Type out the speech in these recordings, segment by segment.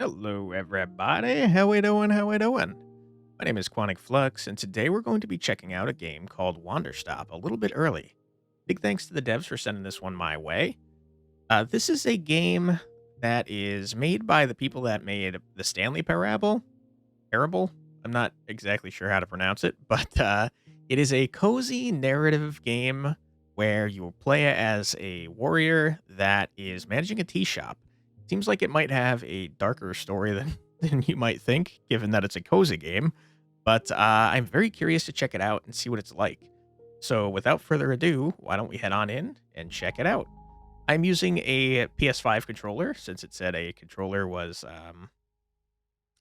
Hello, everybody. How we doing? How we doing? My name is Quantic Flux, and today we're going to be checking out a game called Wanderstop a little bit early. Big thanks to the devs for sending this one my way. This is a game that is made by the people that made the Stanley Parable. Parable? I'm not exactly sure how to pronounce it, but it is a cozy narrative game where you will play as a warrior that is managing a tea shop. Seems like it might have a darker story than, than you might think, given that it's a cozy game. But I'm very curious to check it out and see what it's like. So without further ado, why don't we head on in and check it out? I'm using a PS5 controller since it said a controller was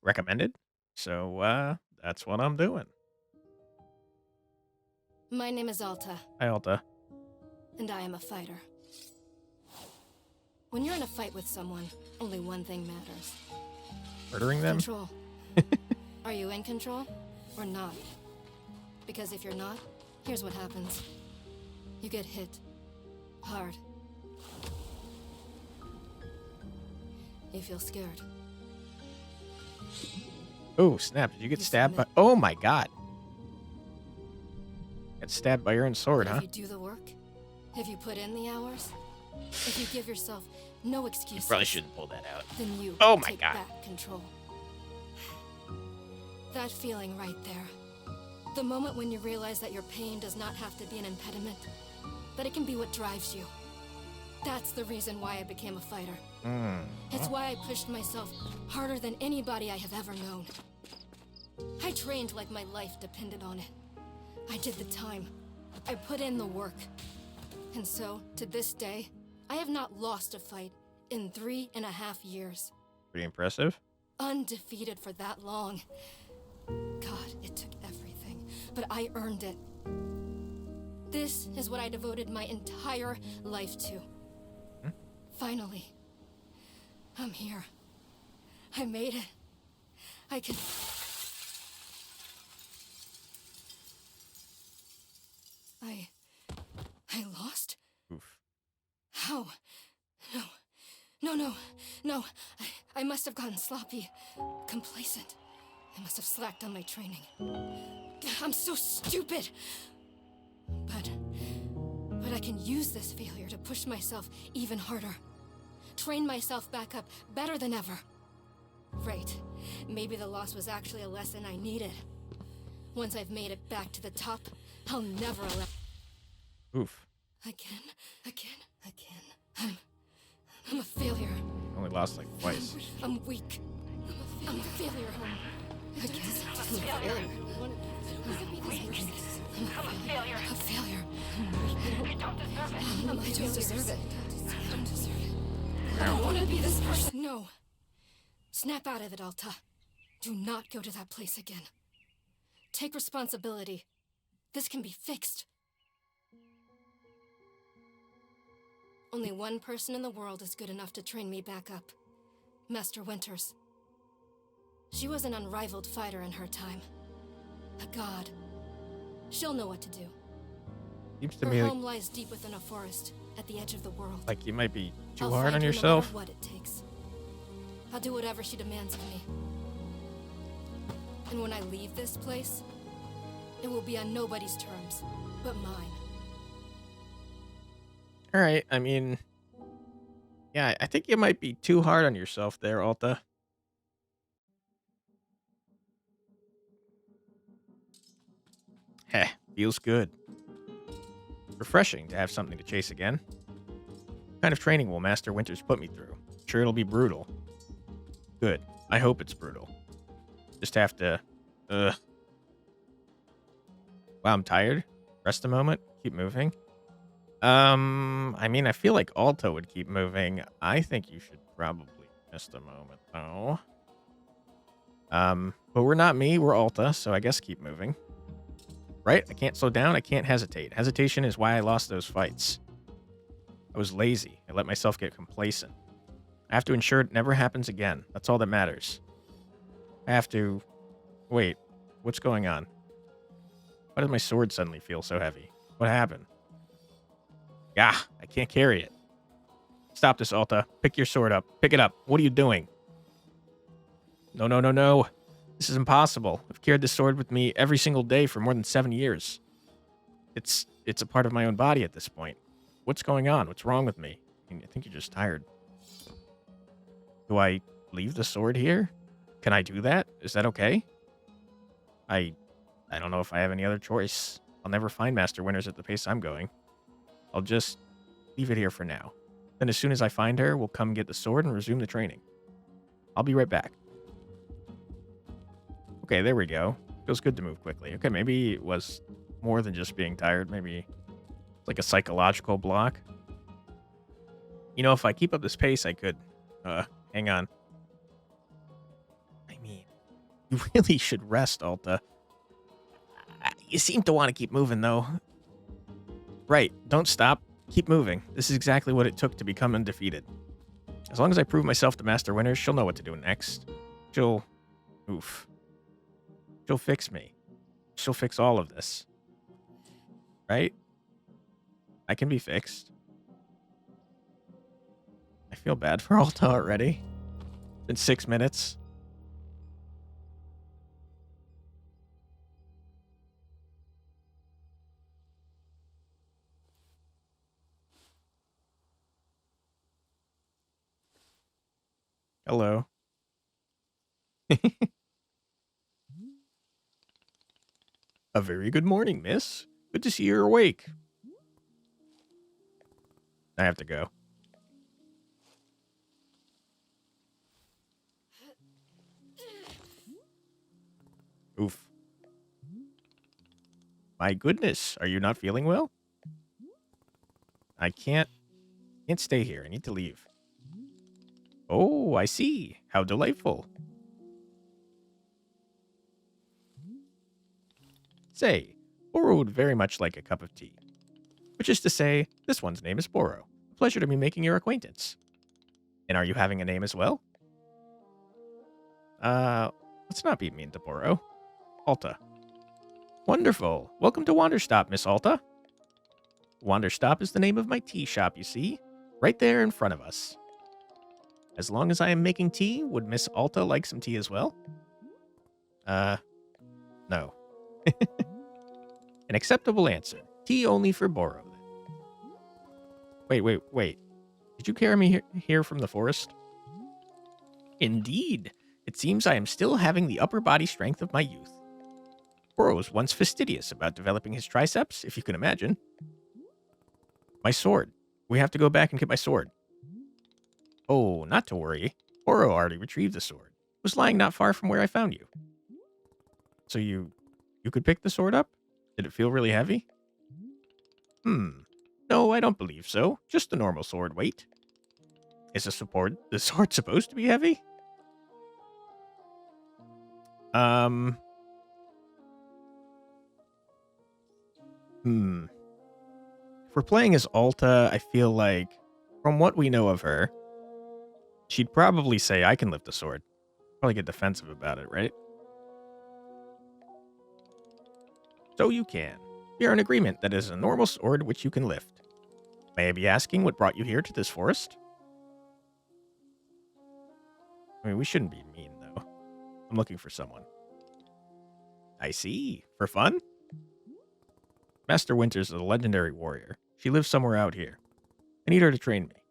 recommended. So that's what I'm doing. My name is Alta, Hi, Alta. and I am a fighter. When you're in a fight with someone, only one thing matters. Murdering them? Control. Are you in control or not? Because if you're not, here's what happens. You get hit. Hard. You feel scared. Oh, snap. Did you get You stabbed by... submit. Oh, my God. Got stabbed by your own sword, But huh? if you do the work, if you put in the hours, if you give yourself no excuses, Probably shouldn't pull that out. then you Oh my take God. back control. That feeling right there. The moment when you realize that your pain does not have to be an impediment, that it can be what drives you. That's the reason why I became a fighter. It's why I pushed myself harder than anybody I have ever known. I trained like my life depended on it. I did the time. I put in the work. And so, to this day, I have not lost a fight in 3.5 years. Pretty impressive. Undefeated for that long. God, it took everything, but I earned it. This is what I devoted my entire life to. Finally, I'm here. I made it. I can... I lost? Oof. How? No. I must have gotten sloppy. Complacent. I must have slacked on my training. I'm so stupid! But I can use this failure to push myself even harder. Train myself back up better than ever. Right. Maybe the loss was actually a lesson I needed. Once I've made it back to the top, I'll never allow... Oof. Again. I'm a failure. Only lost like twice. I'm weak. I'm a failure. Again. I'm a failure. A failure. I don't deserve it. I don't want to be this person. No. Snap out of it, Alta. Do not go to that place again. Take responsibility. This can be fixed. Only one person in the world is good enough to train me back up. Master Winters. She was an unrivaled fighter in her time. A god. She'll know what to do. Seems to Her me home lies deep within a forest, at the edge of the world. like you might be too I'll hard fight on her yourself. No matter what it takes. I'll do whatever she demands of me. And when I leave this place, it will be on nobody's terms, but mine. All right. I mean, yeah, I think you might be too hard on yourself there, Alta. Heh, feels good. Refreshing to have something to chase again. What kind of training will Master Winters put me through? Sure, it'll be brutal. Good. I hope it's brutal. Just have to... Wow, I'm tired. Rest a moment. Keep moving. I mean, I feel like Alta would keep moving. I think you should probably rest a moment, though. But we're not me. We're Alta, so I guess keep moving. Right? I can't slow down. I can't hesitate. Hesitation is why I lost those fights. I was lazy. I let myself get complacent. I have to ensure it never happens again. That's all that matters. I have to... Wait. What's going on? Why does my sword suddenly feel so heavy? What happened? Gah, I can't carry it. Stop this, Alta. Pick your sword up. Pick it up. What are you doing? No, no, no, no. This is impossible. I've carried this sword with me every single day for more than 7 years. It's a part of my own body at this point. What's going on? What's wrong with me? I think you're just tired. Do I leave the sword here? Can I do that? Is that okay? I don't know if I have any other choice. I'll never find Master Winters at the pace I'm going. I'll just leave it here for now. Then as soon as I find her, we'll come get the sword and resume the training. I'll be right back. Okay, there we go. Feels good to move quickly. Okay, maybe it was more than just being tired. Maybe it's like a psychological block. You know, if I keep up this pace, I could... hang on. I mean, you really should rest, Alta. You seem to want to keep moving, though. Right, don't stop. Keep moving. This is exactly what it took to become undefeated. As long as I prove myself to Master Winters, she'll know what to do next. She'll fix me. She'll fix all of this. Right? I can be fixed. I feel bad for Alta already. It's been 6 minutes. Hello. A very good morning, miss. Good to see you're awake. I have to go. Oof. My goodness, are you not feeling well? I can't stay here. I need to leave. Oh, I see. How delightful. Say, Boro would very much like a cup of tea. Which is to say, this one's name is Boro. A pleasure to be making your acquaintance. And are you having a name as well? Let's not be mean to Boro. Alta. Wonderful. Welcome to Wanderstop, Miss Alta. Wanderstop is the name of my tea shop, you see. Right there in front of us. As long as I am making tea, would Miss Alta like some tea as well? No. An acceptable answer. Tea only for Boro. Wait. Did you carry me here from the forest? Indeed. It seems I am still having the upper body strength of my youth. Boro was once fastidious about developing his triceps, if you can imagine. My sword. We have to go back and get my sword. Oh, not to worry. Boro already retrieved the sword. It was lying not far from where I found you. So you could pick the sword up? Did it feel really heavy? No, I don't believe so. Just the normal sword weight. Is the sword supposed to be heavy? If we're playing as Alta, I feel like, from what we know of her, she'd probably say, I can lift the sword. Probably get defensive about it, right? So you can. We are in agreement that it is a normal sword which you can lift. May I be asking what brought you here to this forest? I mean, we shouldn't be mean, though. I'm looking for someone. I see. For fun? Master Winters is a legendary warrior. She lives somewhere out here. I need her to train me.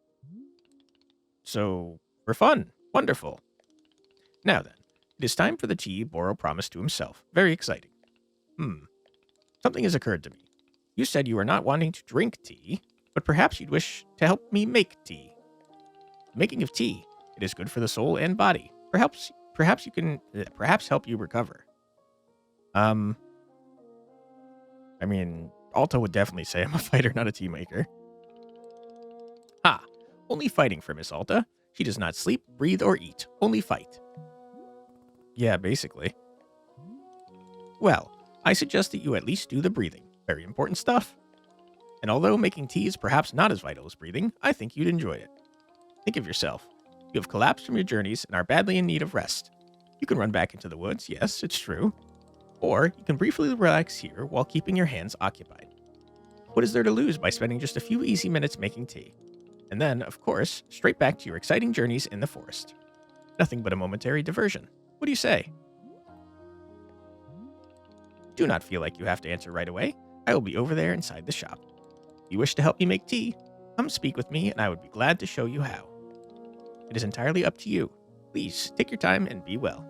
So, for fun. Wonderful. Now then, it is time for the tea Boro promised to himself. Very exciting. Something has occurred to me. You said you are not wanting to drink tea, but perhaps you'd wish to help me make tea. The making of tea, it is good for the soul and body. Perhaps help you recover. I mean, Alta would definitely say I'm a fighter, not a tea maker. Only fighting for Miss Alta. She does not sleep, breathe, or eat. Only fight. Yeah, basically. Well, I suggest that you at least do the breathing. Very important stuff. And although making tea is perhaps not as vital as breathing, I think you'd enjoy it. Think of yourself. You have collapsed from your journeys and are badly in need of rest. You can run back into the woods, yes, it's true. Or you can briefly relax here while keeping your hands occupied. What is there to lose by spending just a few easy minutes making tea? And then, of course, straight back to your exciting journeys in the forest. Nothing but a momentary diversion. What do you say? Do not feel like you have to answer right away. I will be over there inside the shop. If you wish to help me make tea, come speak with me and I would be glad to show you how. It is entirely up to you. Please, take your time and be well.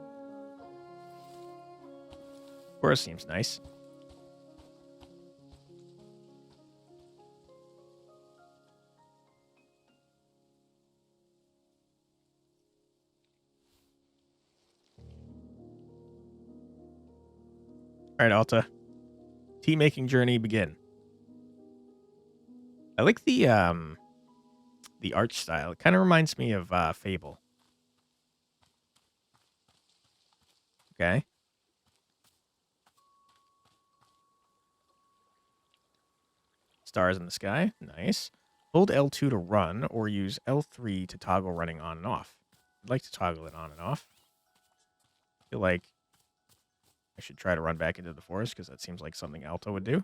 Boro seems nice. All right, Alta. Tea making journey begin. I like the art style. It kind of reminds me of Fable. Okay. Stars in the sky. Nice. Hold L2 to run or use L3 to toggle running on and off. I'd like to toggle it on and off. I feel like I should try to run back into the forest because that seems like something Alta would do.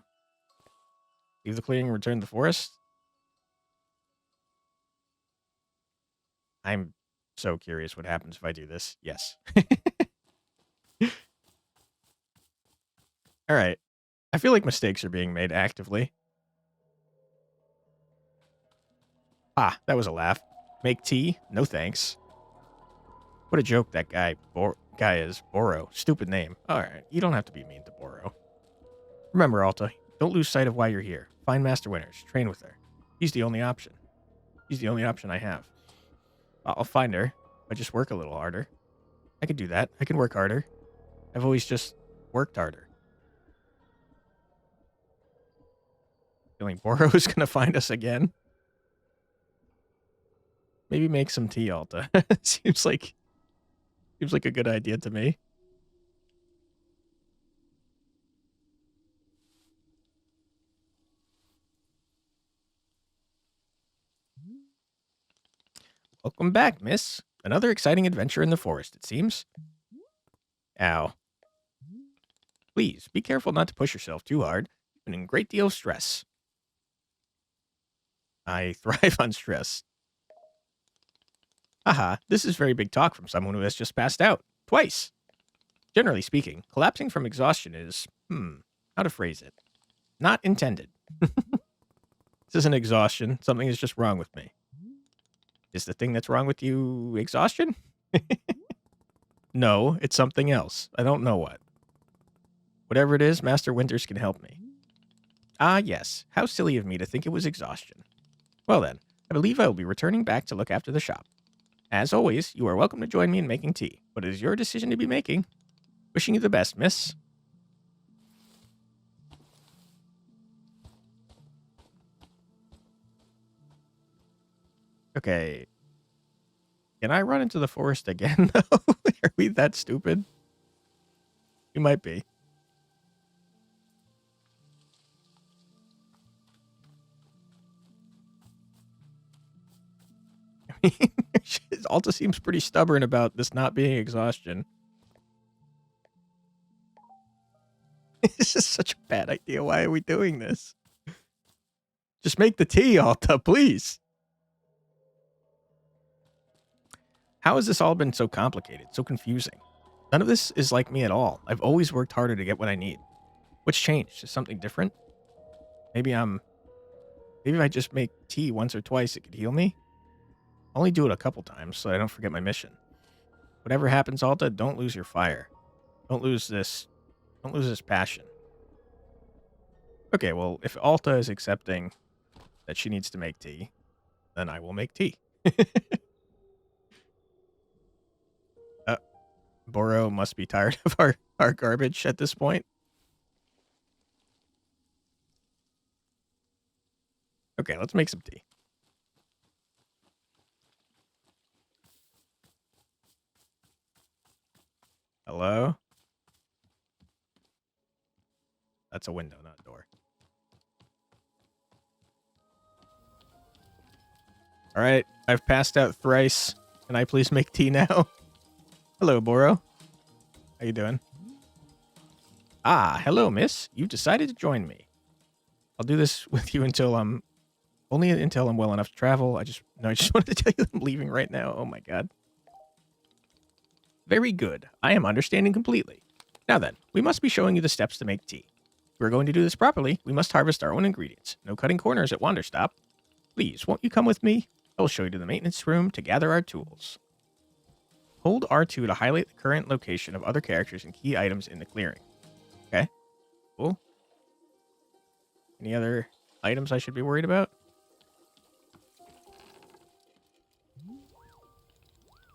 Leave the clearing and return to the forest. I'm so curious what happens if I do this. Yes. All right. I feel like mistakes are being made actively. Ah, that was a laugh. Make tea? No thanks. What a joke that guy is. Boro. Stupid name. All right. You don't have to be mean to Boro. Remember, Alta, don't lose sight of why you're here. Find Master Winters. Train with her. He's the only option. He's the only option I have. I'll find her. I just work a little harder. I could do that. I can work harder. I've always just worked harder. Feeling Boro is going to find us again. Maybe make some tea, Alta. Seems like a good idea to me. Welcome back, miss. Another exciting adventure in the forest, it seems. Ow. Please, be careful not to push yourself too hard. You're in a great deal of stress. I thrive on stress. Haha, this is very big talk from someone who has just passed out. Twice. Generally speaking, collapsing from exhaustion is, how to phrase it? Not intended. This isn't exhaustion. Something is just wrong with me. Is the thing that's wrong with you exhaustion? No, it's something else. I don't know what. Whatever it is, Master Winters can help me. Ah, yes. How silly of me to think it was exhaustion. Well then, I believe I will be returning back to look after the shop. As always, you are welcome to join me in making tea, but it is your decision to be making. Wishing you the best, miss. Okay. Can I run into the forest again, though? Are we that stupid? We might be. I mean, Alta seems pretty stubborn about this not being exhaustion. This is such a bad idea. Why are we doing this? Just make the tea, Alta, please. How has this all been so complicated, so confusing? None of this is like me at all. I've always worked harder to get what I need. What's changed? Is something different? Maybe if I just make tea once or twice, it could heal me? I'll only do it a couple times so I don't forget my mission. Whatever happens, Alta, don't lose your fire. Don't lose this passion. Okay, well, if Alta is accepting that she needs to make tea, then I will make tea. Boro must be tired of our garbage at this point. Okay, let's make some tea. Hello? That's a window, not a door. All right, I've passed out thrice. Can I please make tea now? Hello, Boro. How you doing? Ah, hello, miss. You've decided to join me. I'll do this with you until I'm well enough to travel. I just wanted to tell you I'm leaving right now. Oh my god. Very good. I am understanding completely. Now then, we must be showing you the steps to make tea. If we're going to do this properly, we must harvest our own ingredients. No cutting corners at Wanderstop. Please, won't you come with me? I will show you to the maintenance room to gather our tools. Hold R2 to highlight the current location of other characters and key items in the clearing. Okay, cool. Any other items I should be worried about?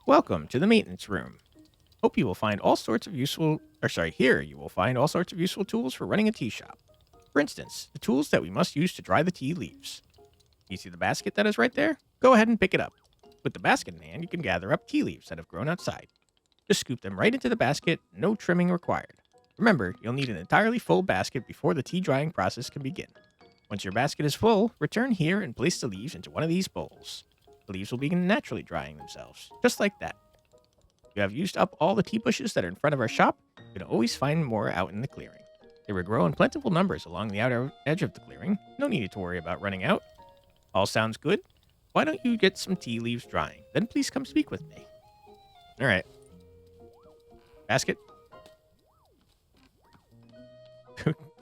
Welcome to the maintenance room. Hope you will find all sorts of useful, here you will find all sorts of useful tools for running a tea shop. For instance, the tools that we must use to dry the tea leaves. You see the basket that is right there? Go ahead and pick it up. With the basket in hand, you can gather up tea leaves that have grown outside. Just scoop them right into the basket, no trimming required. Remember, you'll need an entirely full basket before the tea drying process can begin. Once your basket is full, return here and place the leaves into one of these bowls. The leaves will begin naturally drying themselves, just like that. You have used up all the tea bushes that are in front of our shop. You can always find more out in the clearing. They will grow in plentiful numbers along the outer edge of the clearing. No need to worry about running out. All sounds good? Why don't you get some tea leaves drying? Then please come speak with me. All right. Basket.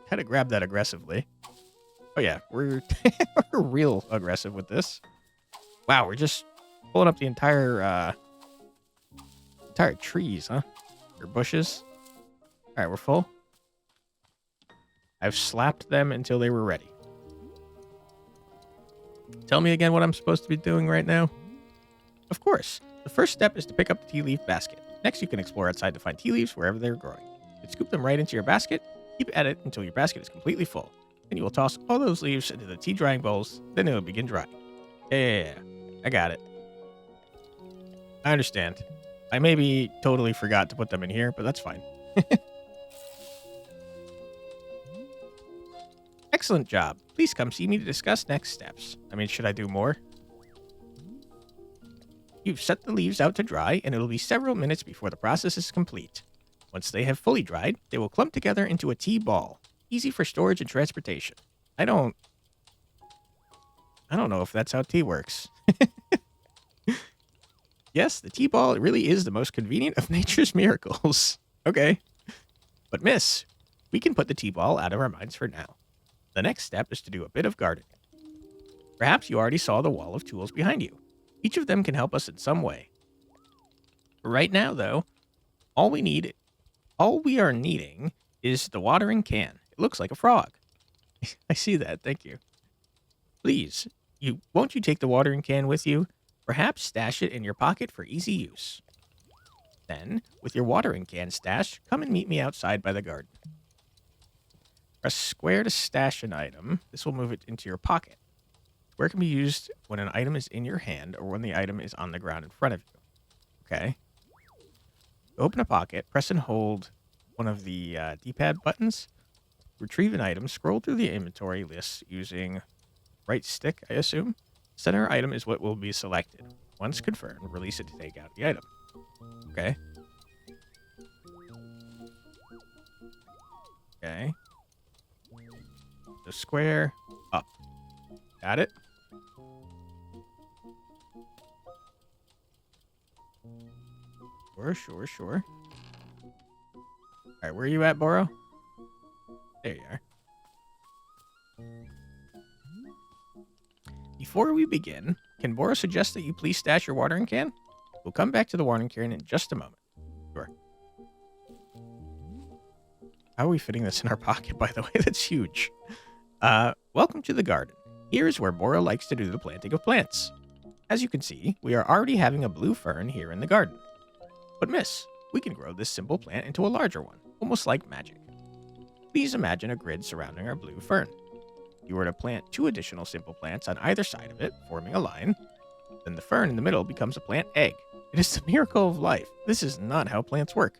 Gotta grab that aggressively. Oh yeah, we're real aggressive with this. Wow, we're just pulling up the entire trees, huh? Or bushes. All right, we're full. I've slapped them until they were ready. Tell me again what I'm supposed to be doing right now. Of course. The first step is to pick up the tea leaf basket. Next, you can explore outside to find tea leaves wherever they're growing. You can scoop them right into your basket. Keep at it until your basket is completely full. Then you will toss all those leaves into the tea drying bowls. Then it will begin drying. Yeah, I got it. I understand. I maybe totally forgot to put them in here, but that's fine. Excellent job. Please come see me to discuss next steps. I mean, should I do more? You've set the leaves out to dry, and it'll be several minutes before the process is complete. Once they have fully dried, they will clump together into a tea ball. Easy for storage and transportation. I don't know if that's how tea works. Yes, the tea ball really is the most convenient of nature's miracles. Okay. But miss, we can put the tea ball out of our minds for now. The next step is to do a bit of gardening. Perhaps you already saw the wall of tools behind you. Each of them can help us in some way. Right now, though, all we are needing is the watering can. It looks like a frog. I see that. Thank you. Please, won't you take the watering can with you? Perhaps stash it in your pocket for easy use. Then, with your watering can stashed, come and meet me outside by the garden. Press square to stash an item. This will move it into your pocket. Square can be used when an item is in your hand or when the item is on the ground in front of you. Okay. Open a pocket, press and hold one of the D-pad buttons. Retrieve an item, scroll through the inventory list using right stick, I assume. Center item is what will be selected. Once confirmed, release it to take out the item. Okay. Okay. The square up. Got it? Sure. Alright, where are you at, Boro? There you are. Before we begin, can Boro suggest that you please stash your watering can? We'll come back to the watering can in just a moment. Sure. How are we fitting this in our pocket, by the way? That's huge. Welcome to the garden. Here is where Boro likes to do the planting of plants. As you can see, we are already having a blue fern here in the garden. But miss, we can grow this simple plant into a larger one, almost like magic. Please imagine a grid surrounding our blue fern. If you were to plant 2 additional simple plants on either side of it, forming a line, then the fern in the middle becomes a plant egg. It is the miracle of life. This is not how plants work.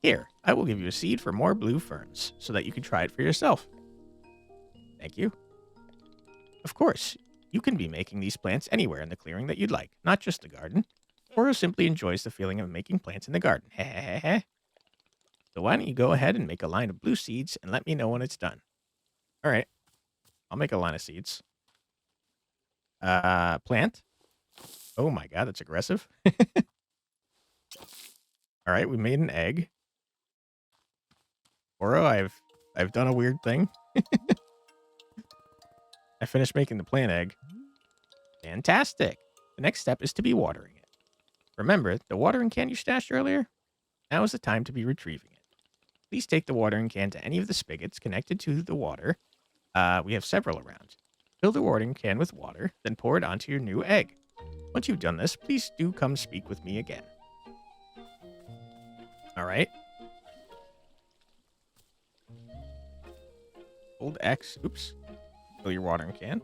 Here, I will give you a seed for more blue ferns, so that you can try it for yourself. Thank you. Of course, you can be making these plants anywhere in the clearing that you'd like, not just the garden. Boro simply enjoys the feeling of making plants in the garden. Heh. So why don't you go ahead and make a line of blue seeds and let me know when it's done. All right. I'll make a line of seeds. Plant. Oh my god, that's aggressive. All right, we made an egg. Boro, I've done a weird thing. I finished making the plant egg. Fantastic. The next step is to be watering it. Remember the watering can you stashed earlier? Now is the time to be retrieving it. Please take the watering can to any of the spigots connected to the water. We have several around. Fill the watering can with water, then pour it onto your new egg. Once you've done this, please do come speak with me again. All right. Hold X. Oops. Fill your watering can.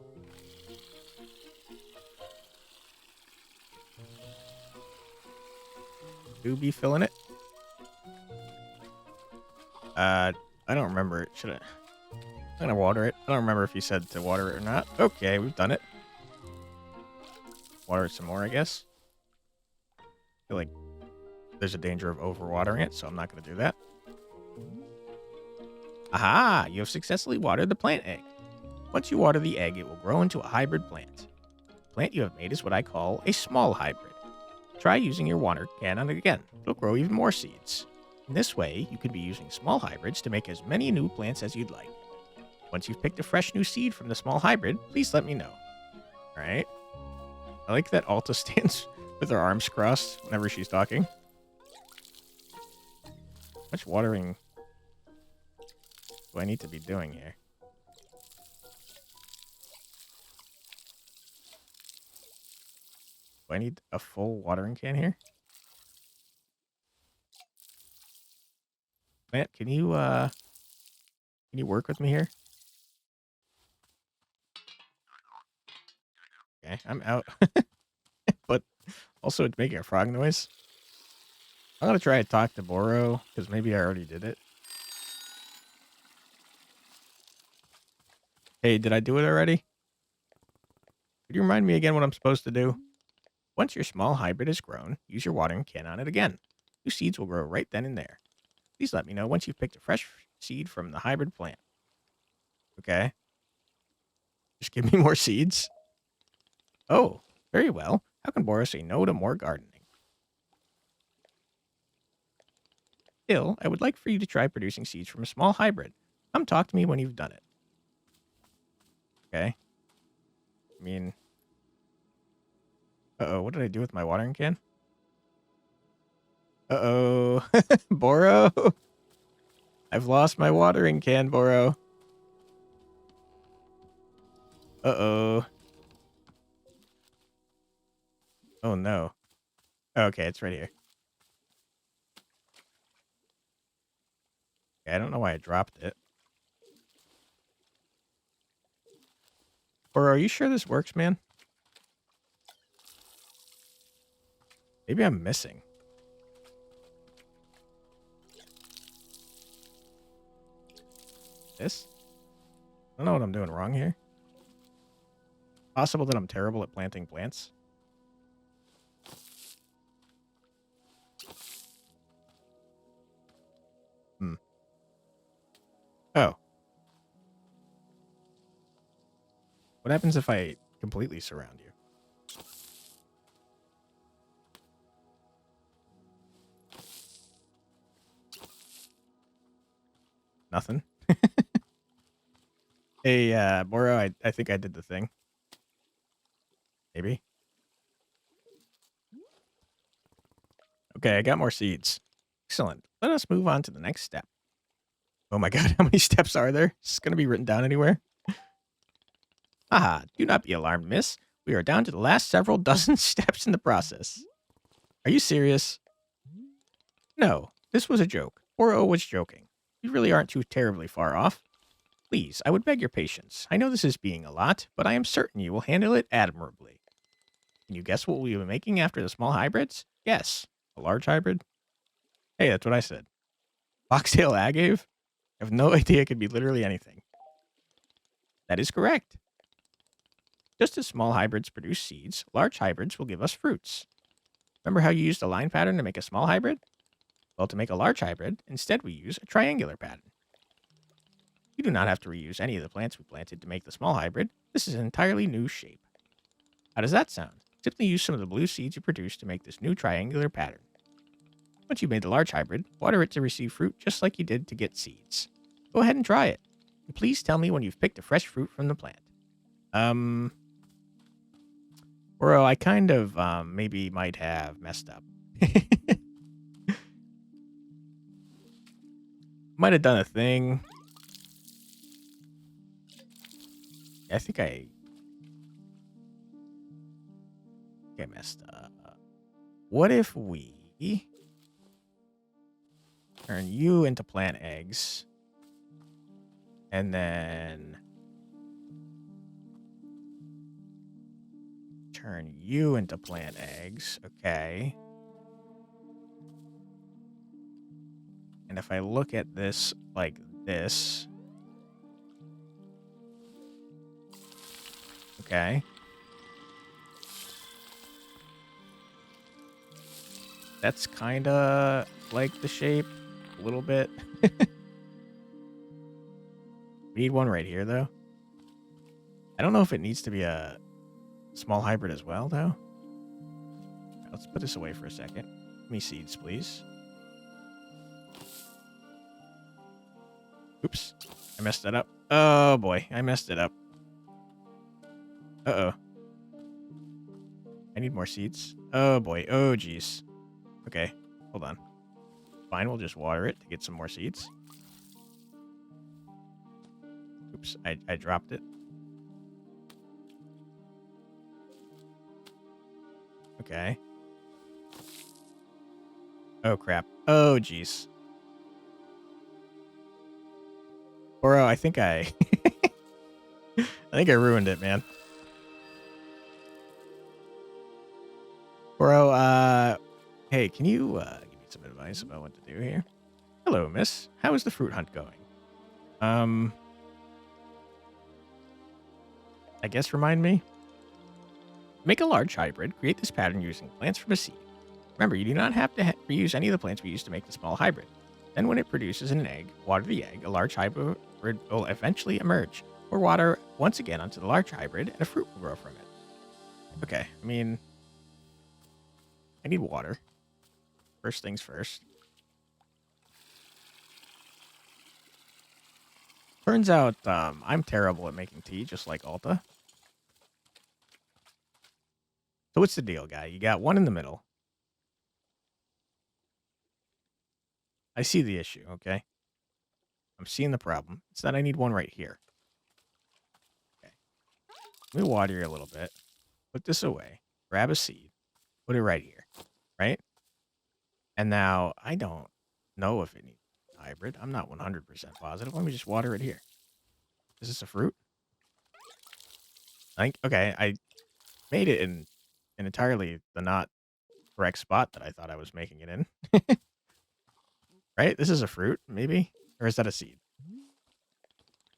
Do be filling it. I don't remember it. Should I? I'm gonna water it. I don't remember if he said to water it or not. Okay, we've done it. Water it some more, I guess. I feel like there's a danger of overwatering it, so I'm not gonna do that. Aha! You have successfully watered the plant egg. Once you water the egg, it will grow into a hybrid plant. The plant you have made is what I call a small hybrid. Try using your water can on it again. It'll grow even more seeds. In this way, you can be using small hybrids to make as many new plants as you'd like. Once you've picked a fresh new seed from the small hybrid, please let me know. Alright. I like that Alta stands with her arms crossed whenever she's talking. How much watering do I need to be doing here? Do I need a full watering can here? Matt, can you work with me here? Okay, I'm out. But also it's making a frog noise. I'm gonna try to talk to Boro, because maybe I already did it. Hey, did I do it already? Could you remind me again what I'm supposed to do? Once your small hybrid is grown, use your watering can on it again. New seeds will grow right then and there. Please let me know once you've picked a fresh seed from the hybrid plant. Okay. Just give me more seeds. Oh, very well. How can Boro say no to more gardening? Still, I would like for you to try producing seeds from a small hybrid. Come talk to me when you've done it. Okay. I mean... Uh-oh, what did I do with my watering can? Uh-oh. Boro! I've lost my watering can, Boro. Uh-oh. Oh, no. Okay, it's right here. Okay, I don't know why I dropped it. Boro, are you sure this works, man? Maybe I'm missing. This? I don't know what I'm doing wrong here. Possible that I'm terrible at planting plants. Oh. What happens if I completely surround you? Nothing. Hey, Boro, I think I did the thing. Maybe. Okay, I got more seeds. Excellent. Let us move on to the next step. Oh my god, how many steps are there? Is this going to be written down anywhere? Haha, do not be alarmed, miss. We are down to the last several dozen steps in the process. Are you serious? No, this was a joke. Boro was joking. We really aren't too terribly far off. Please, I would beg your patience. I know this is being a lot, but I am certain you will handle it admirably. Can you guess what we will be making after the small hybrids? Yes. A large hybrid? Hey, that's what I said. Foxtail agave? I have no idea. It could be literally anything. That is correct. Just as small hybrids produce seeds, large hybrids will give us fruits. Remember how you used a line pattern to make a small hybrid? Well, to make a large hybrid, instead we use a triangular pattern. You do not have to reuse any of the plants we planted to make the small hybrid. This is an entirely new shape. How does that sound? Simply use some of the blue seeds you produced to make this new triangular pattern. Once you've made the large hybrid, water it to receive fruit just like you did to get seeds. Go ahead and try it. And please tell me when you've picked a fresh fruit from the plant. Bro, I kind of maybe might have messed up. Might have done a thing. I think I messed up. What if we turn you into plant eggs and then turn you into plant eggs? Okay. And if I look at this like this, okay. That's kind of like the shape a little bit. We need one right here, though. I don't know if it needs to be a small hybrid as well, though. Let's put this away for a second. Give me seeds, please. Oops. I messed that up. Oh, boy. I messed it up. Uh-oh. I need more seeds. Oh, boy. Oh, jeez. Okay. Hold on. Fine, we'll just water it to get some more seeds. Oops. I dropped it. Okay. Oh, crap. Oh, jeez. Boro, I think I ruined it, man. Boro, hey, can you give me some advice about what to do here? Hello, miss. How is the fruit hunt going? I guess remind me. Make a large hybrid. Create this pattern using plants from a seed. Remember, you do not have to reuse any of the plants we used to make the small hybrid. Then when it produces an egg, water the egg. A large hybrid will eventually emerge. Pour water once again onto the large hybrid, and a fruit will grow from it. Okay, I mean, I need water. First things first. Turns out I'm terrible at making tea, just like Alta. So what's the deal, guy? You got one in the middle. I see the issue, okay? I'm seeing the problem. It's that I need one right here. Okay. Let me water you a little bit. Put this away. Grab a seed. Put it right here. Right? And now, I don't know if it needs a hybrid. I'm not 100% positive. Let me just water it here. Is this a fruit? Okay, I made it in entirely the not correct spot that I thought I was making it in. Right? This is a fruit, maybe? Or is that a seed?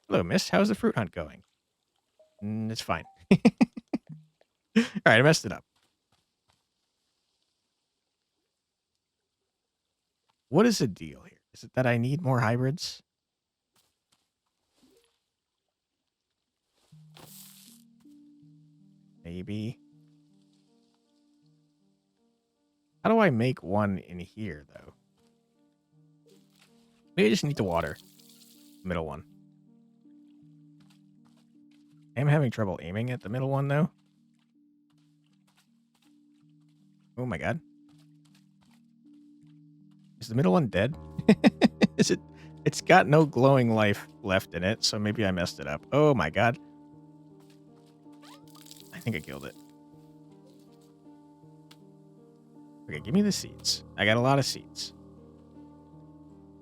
Hello, miss. How's the fruit hunt going? It's fine. All right, I messed it up. What is the deal here? Is it that I need more hybrids? Maybe. How do I make one in here, though? Maybe I just need to water the middle one. I'm having trouble aiming at the middle one, though. Oh my god. Is the middle one dead? Is it? It's got no glowing life left in it, so maybe I messed it up. Oh my god. I think I killed it. Okay, give me the seeds. I got a lot of seeds.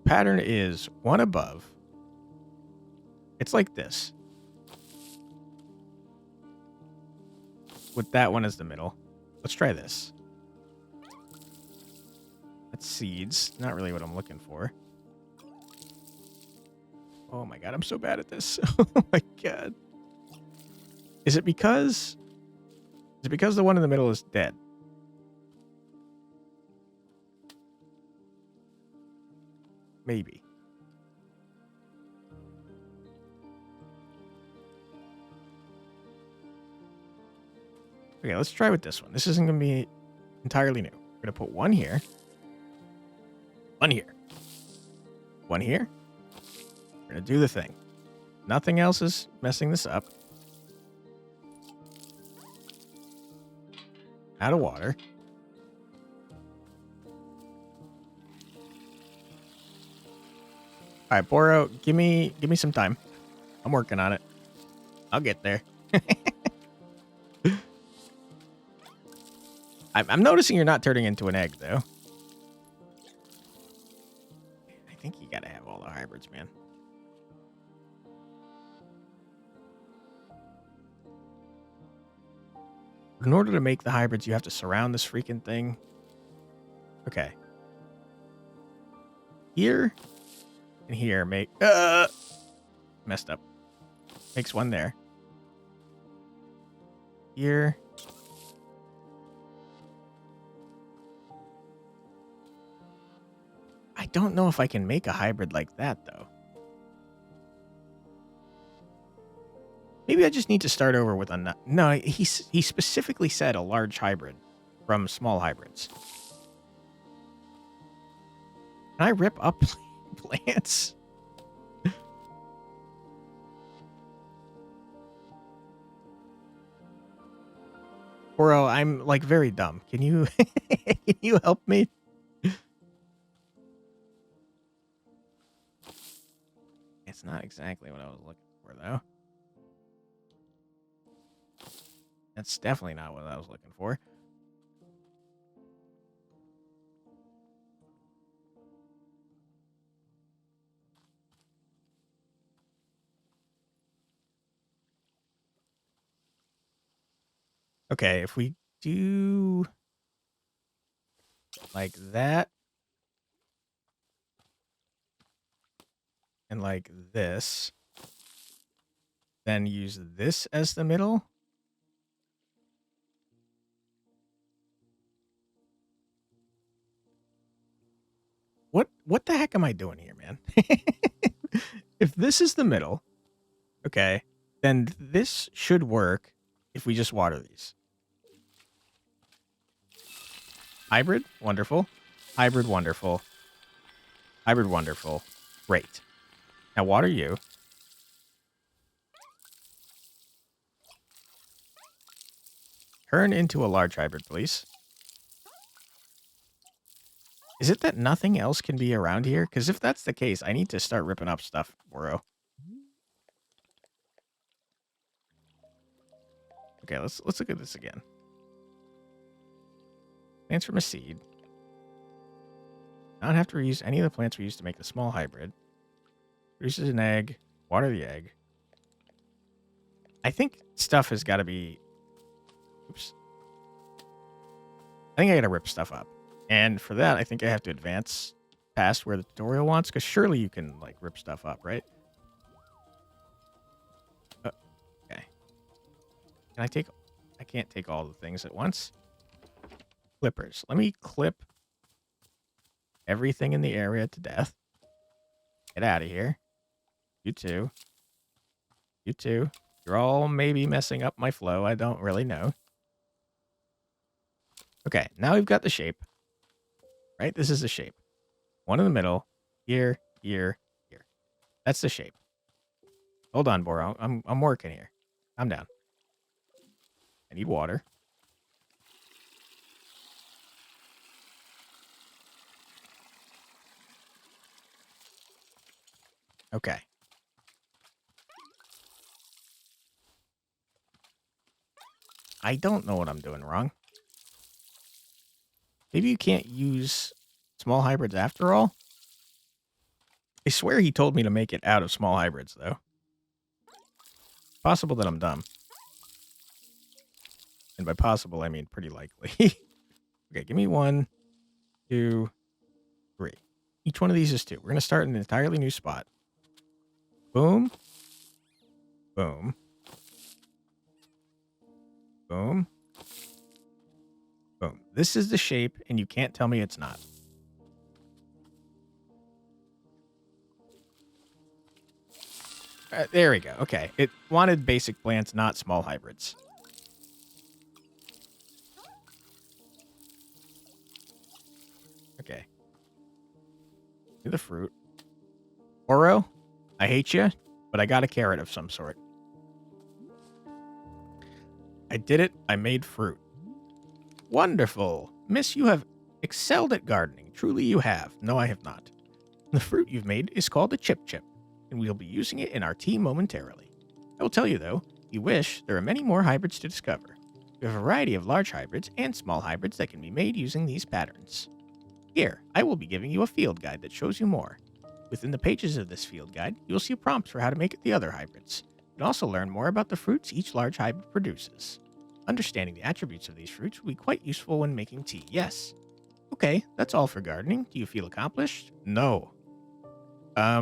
Pattern is one above. It's like this. With that one as the middle. Let's try this. That's seeds. Not really what I'm looking for. Oh my god, I'm so bad at this. Oh my god. Is it because the one in the middle is dead? Maybe. Okay, let's try with this one. This isn't going to be entirely new. We're going to put one here. One here. One here. We're going to do the thing. Nothing else is messing this up. Out of water. All right, Boro, give me some time. I'm working on it. I'll get there. I'm noticing you're not turning into an egg, though. I think you gotta have all the hybrids, man. In order to make the hybrids, you have to surround this freaking thing. Okay. Here and here make... messed up. Makes one there. Here. I don't know if I can make a hybrid like that, though. Maybe I just need to start over with a... No, he specifically said a large hybrid from small hybrids. Can I rip up plants? Boro, I'm like very dumb. Can you can you help me? It's not exactly what I was looking for, though. That's definitely not what I was looking for. Okay, if we do like that and like this, then use this as the middle. What the heck am I doing here, man? If this is the middle, okay, then this should work if we just water these. Hybrid, wonderful. Hybrid, wonderful. Hybrid, wonderful. Great. Now water you. Turn into a large hybrid, please. Is it that nothing else can be around here? Because if that's the case, I need to start ripping up stuff, Boro. Okay, let's look at this again. Plants from a seed. Not have to reuse any of the plants we used to make the small hybrid. Produces an egg. Water the egg. I think stuff has got to be... Oops. I think I got to rip stuff up. And for that, I think I have to advance past where the tutorial wants, because surely you can, like, rip stuff up, right? Okay. Can I take... I can't take all the things at once. Clippers. Let me clip everything in the area to death. Get out of here. You too. You too. You're all maybe messing up my flow. I don't really know. Okay, now we've got the shape. Right? This is the shape. One in the middle. Here, here, here. That's the shape. Hold on, Boro. I'm working here. Calm down. I need water. Okay. I don't know what I'm doing wrong. Maybe you can't use small hybrids after all? I swear he told me to make it out of small hybrids, though. Possible that I'm dumb. And by possible, I mean pretty likely. Okay, give me 1, 2, 3. Each one of these is 2. We're going to start in an entirely new spot. Boom. Boom. Boom. Boom. This is the shape, and you can't tell me it's not. There we go. Okay. It wanted basic plants, not small hybrids. Okay. The fruit. Boro, I hate you, but I got a carrot of some sort. I did it. I made fruit. Wonderful. Miss, you have excelled at gardening. Truly you have. No, I have not. The fruit you've made is called a chip chip, and we'll be using it in our tea momentarily. I will tell you, though, you wish there are many more hybrids to discover. We have a variety of large hybrids and small hybrids that can be made using these patterns. Here, I will be giving you a field guide that shows you more. Within the pages of this field guide, you will see prompts for how to make the other hybrids. You can also learn more about the fruits each large hybrid produces. Understanding the attributes of these fruits will be quite useful when making tea, yes. Okay, that's all for gardening. Do you feel accomplished? No. I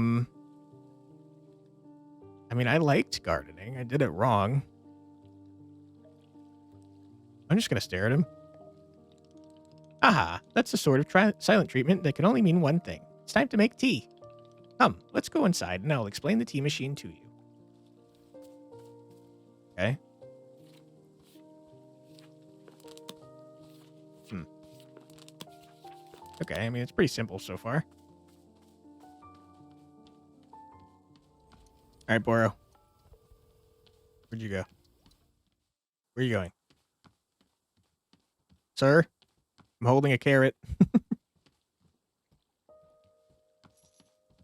mean, I liked gardening. I did it wrong. I'm just going to stare at him. Aha, that's the sort of silent treatment that can only mean one thing. It's time to make tea. Come, let's go inside and I'll explain the tea machine to you. Okay. Okay, I mean, it's pretty simple so far. All right, Boro. Where'd you go? Where are you going? Sir? I'm holding a carrot.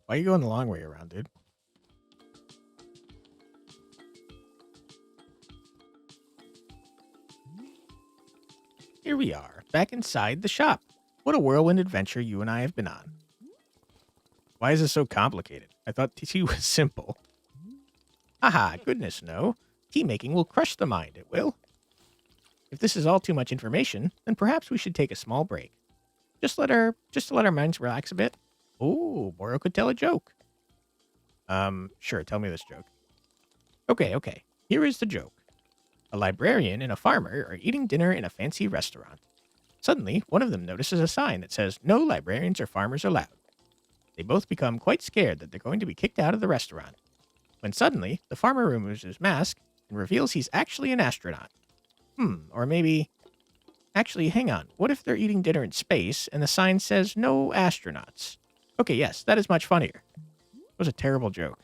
Why are you going the long way around, dude? Here we are, back inside the shop. What a whirlwind adventure you and I have been on. Why is this so complicated? I thought tea was simple. Aha, goodness no. Tea making will crush the mind, it will. If this is all too much information, then perhaps we should take a small break. Just to let our minds relax a bit. Oh, Boro could tell a joke. Sure, tell me this joke. Okay. Here is the joke. A librarian and a farmer are eating dinner in a fancy restaurant. Suddenly, one of them notices a sign that says, "No librarians or farmers allowed." They both become quite scared that they're going to be kicked out of the restaurant. When suddenly, the farmer removes his mask and reveals he's actually an astronaut. Or maybe... Actually, hang on. What if they're eating dinner in space and the sign says, "No astronauts"? Okay, yes, that is much funnier. It was a terrible joke.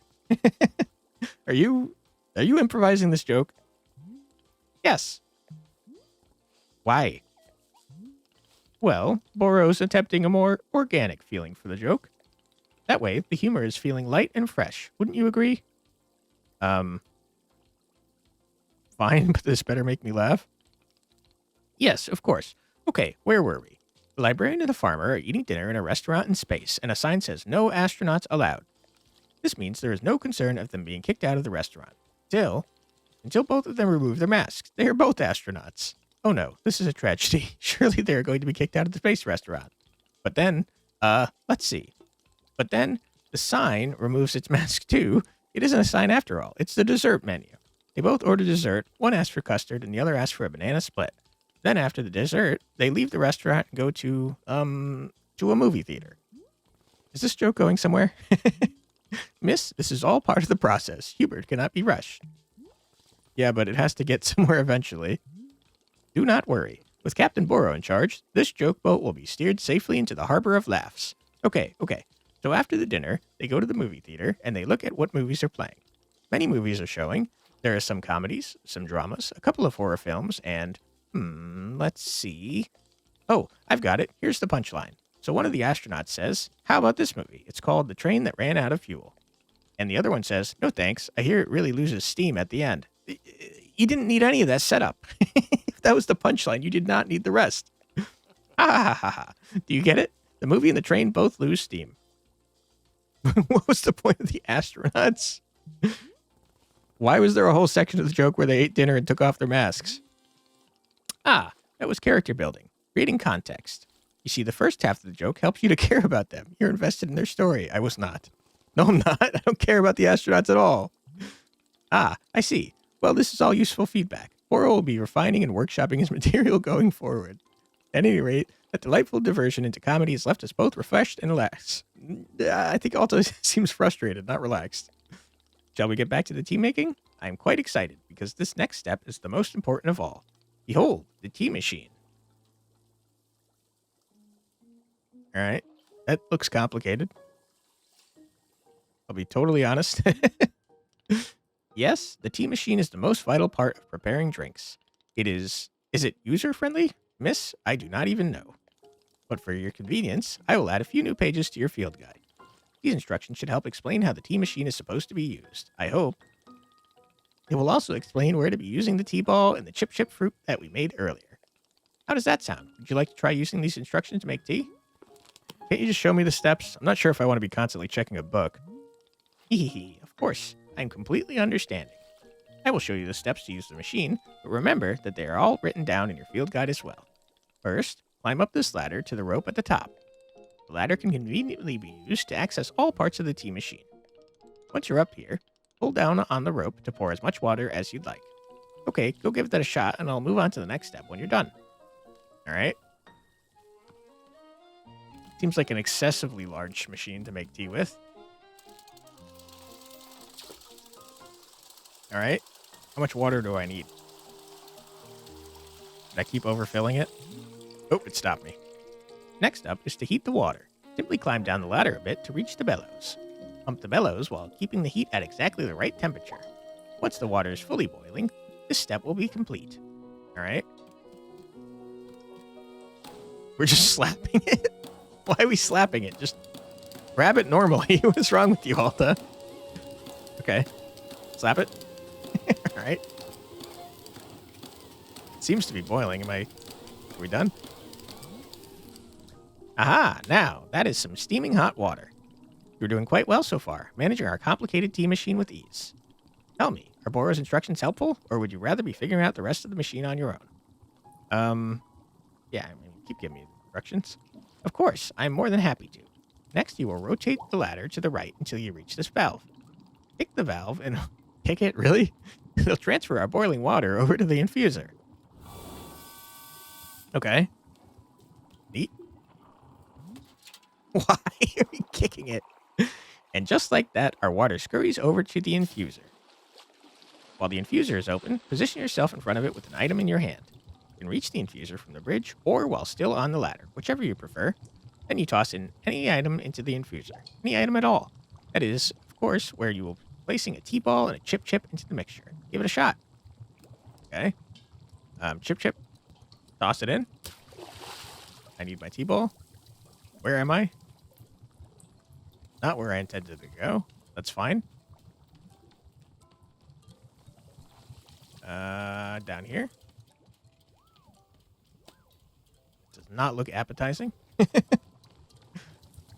Are you improvising this joke? Yes. Why? Well, Boro's attempting a more organic feeling for the joke. That way, the humor is feeling light and fresh. Wouldn't you agree? Fine, but this better make me laugh. Yes, of course. Okay, where were we? The librarian and the farmer are eating dinner in a restaurant in space, and a sign says, "No astronauts allowed." This means there is no concern of them being kicked out of the restaurant. Until both of them remove their masks. They are both astronauts. Oh no, this is a tragedy. Surely they are going to be kicked out of the space restaurant. But then, let's see. But then, the sign removes its mask too. It isn't a sign after all. It's the dessert menu. They both order dessert. One asks for custard and the other asks for a banana split. Then after the dessert, they leave the restaurant and go to a movie theater. Is this joke going somewhere? Miss, this is all part of the process. Humor cannot be rushed. Yeah, but it has to get somewhere eventually. Do not worry. With Captain Boro in charge, this joke boat will be steered safely into the harbor of laughs. Okay. So after the dinner, they go to the movie theater and they look at what movies are playing. Many movies are showing. There are some comedies, some dramas, a couple of horror films, and... let's see. Oh, I've got it. Here's the punchline. So one of the astronauts says, "How about this movie? It's called The Train That Ran Out of Fuel." And the other one says, "No thanks. I hear it really loses steam at the end." You didn't need any of that setup. If that was the punchline, you did not need the rest. Ha. Do you get it? The movie and the train both lose steam. What was the point of the astronauts? Why was there a whole section of the joke where they ate dinner and took off their masks? That was character building, creating context. You see, the first half of the joke helps you to care about them. You're invested in their story. I was not. No, I'm not. I don't care about the astronauts at all. I see. Well, this is all useful feedback. Boro will be refining and workshopping his material going forward. At any rate, that delightful diversion into comedy has left us both refreshed and relaxed. I think Alto seems frustrated, not relaxed. Shall we get back to the tea making? I am quite excited, because this next step is the most important of all. Behold, the tea machine. All right. That looks complicated. I'll be totally honest. Yes, the tea machine is the most vital part of preparing drinks. Is it user-friendly? Miss, I do not even know. But for your convenience, I will add a few new pages to your field guide. These instructions should help explain how the tea machine is supposed to be used. I hope. It will also explain where to be using the tea ball and the chip fruit that we made earlier. How does that sound? Would you like to try using these instructions to make tea? Can't you just show me the steps? I'm not sure if I want to be constantly checking a book. Hehehe, of course. I'm completely understanding. I will show you the steps to use the machine, but remember that they are all written down in your field guide as well. First, climb up this ladder to the rope at the top. The ladder can conveniently be used to access all parts of the tea machine. Once you're up here, pull down on the rope to pour as much water as you'd like. Okay, go give that a shot, and I'll move on to the next step when you're done. Alright. Seems like an excessively large machine to make tea with. Alright. How much water do I need? Did I keep overfilling it? Oh, it stopped me. Next up is to heat the water. Simply climb down the ladder a bit to reach the bellows. Pump the bellows while keeping the heat at exactly the right temperature. Once the water is fully boiling, this step will be complete. Alright. We're just slapping it? Why are we slapping it? Just grab it normally. What's wrong with you, Alta? Okay. Slap it. Alright. Seems to be boiling. Are we done? Aha! Now, that is some steaming hot water. You're doing quite well so far, managing our complicated tea machine with ease. Tell me, are Boro's instructions helpful, or would you rather be figuring out the rest of the machine on your own? Yeah, keep giving me instructions. Of course, I'm more than happy to. Next, you will rotate the ladder to the right until you reach this valve. Pick the valve and... Pick it? Really? It'll transfer our boiling water over to the infuser. Okay. Neat. Why are we kicking it? And just like that, our water scurries over to the infuser. While the infuser is open, position yourself in front of it with an item in your hand. You can reach the infuser from the bridge or while still on the ladder, whichever you prefer. Then you toss in any item into the infuser. Any item at all. That is, of course, where you will be placing a tea ball and a chip into the mixture. Give it a shot. Okay. Chip. Toss it in. I need my tea ball. Where am I? Not where I intended to go. That's fine. Down here. Does not look appetizing.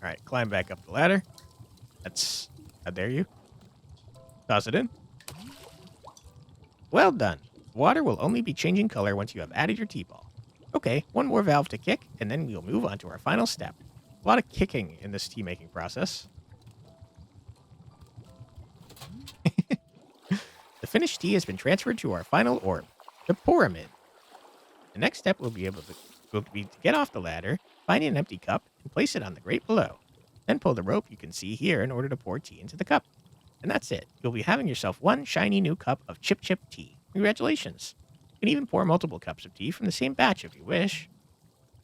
Alright, climb back up the ladder. That's... How dare you? Toss it in. Well done. Water will only be changing color once you have added your tea ball. Okay, one more valve to kick, and then we'll move on to our final step. A lot of kicking in this tea making process. The finished tea has been transferred to our final orb, the pyramid. The next step will be to get off the ladder, find an empty cup, and place it on the grate below. Then pull the rope you can see here in order to pour tea into the cup. And that's it. You'll be having yourself one shiny new cup of chip tea. Congratulations. You can even pour multiple cups of tea from the same batch if you wish.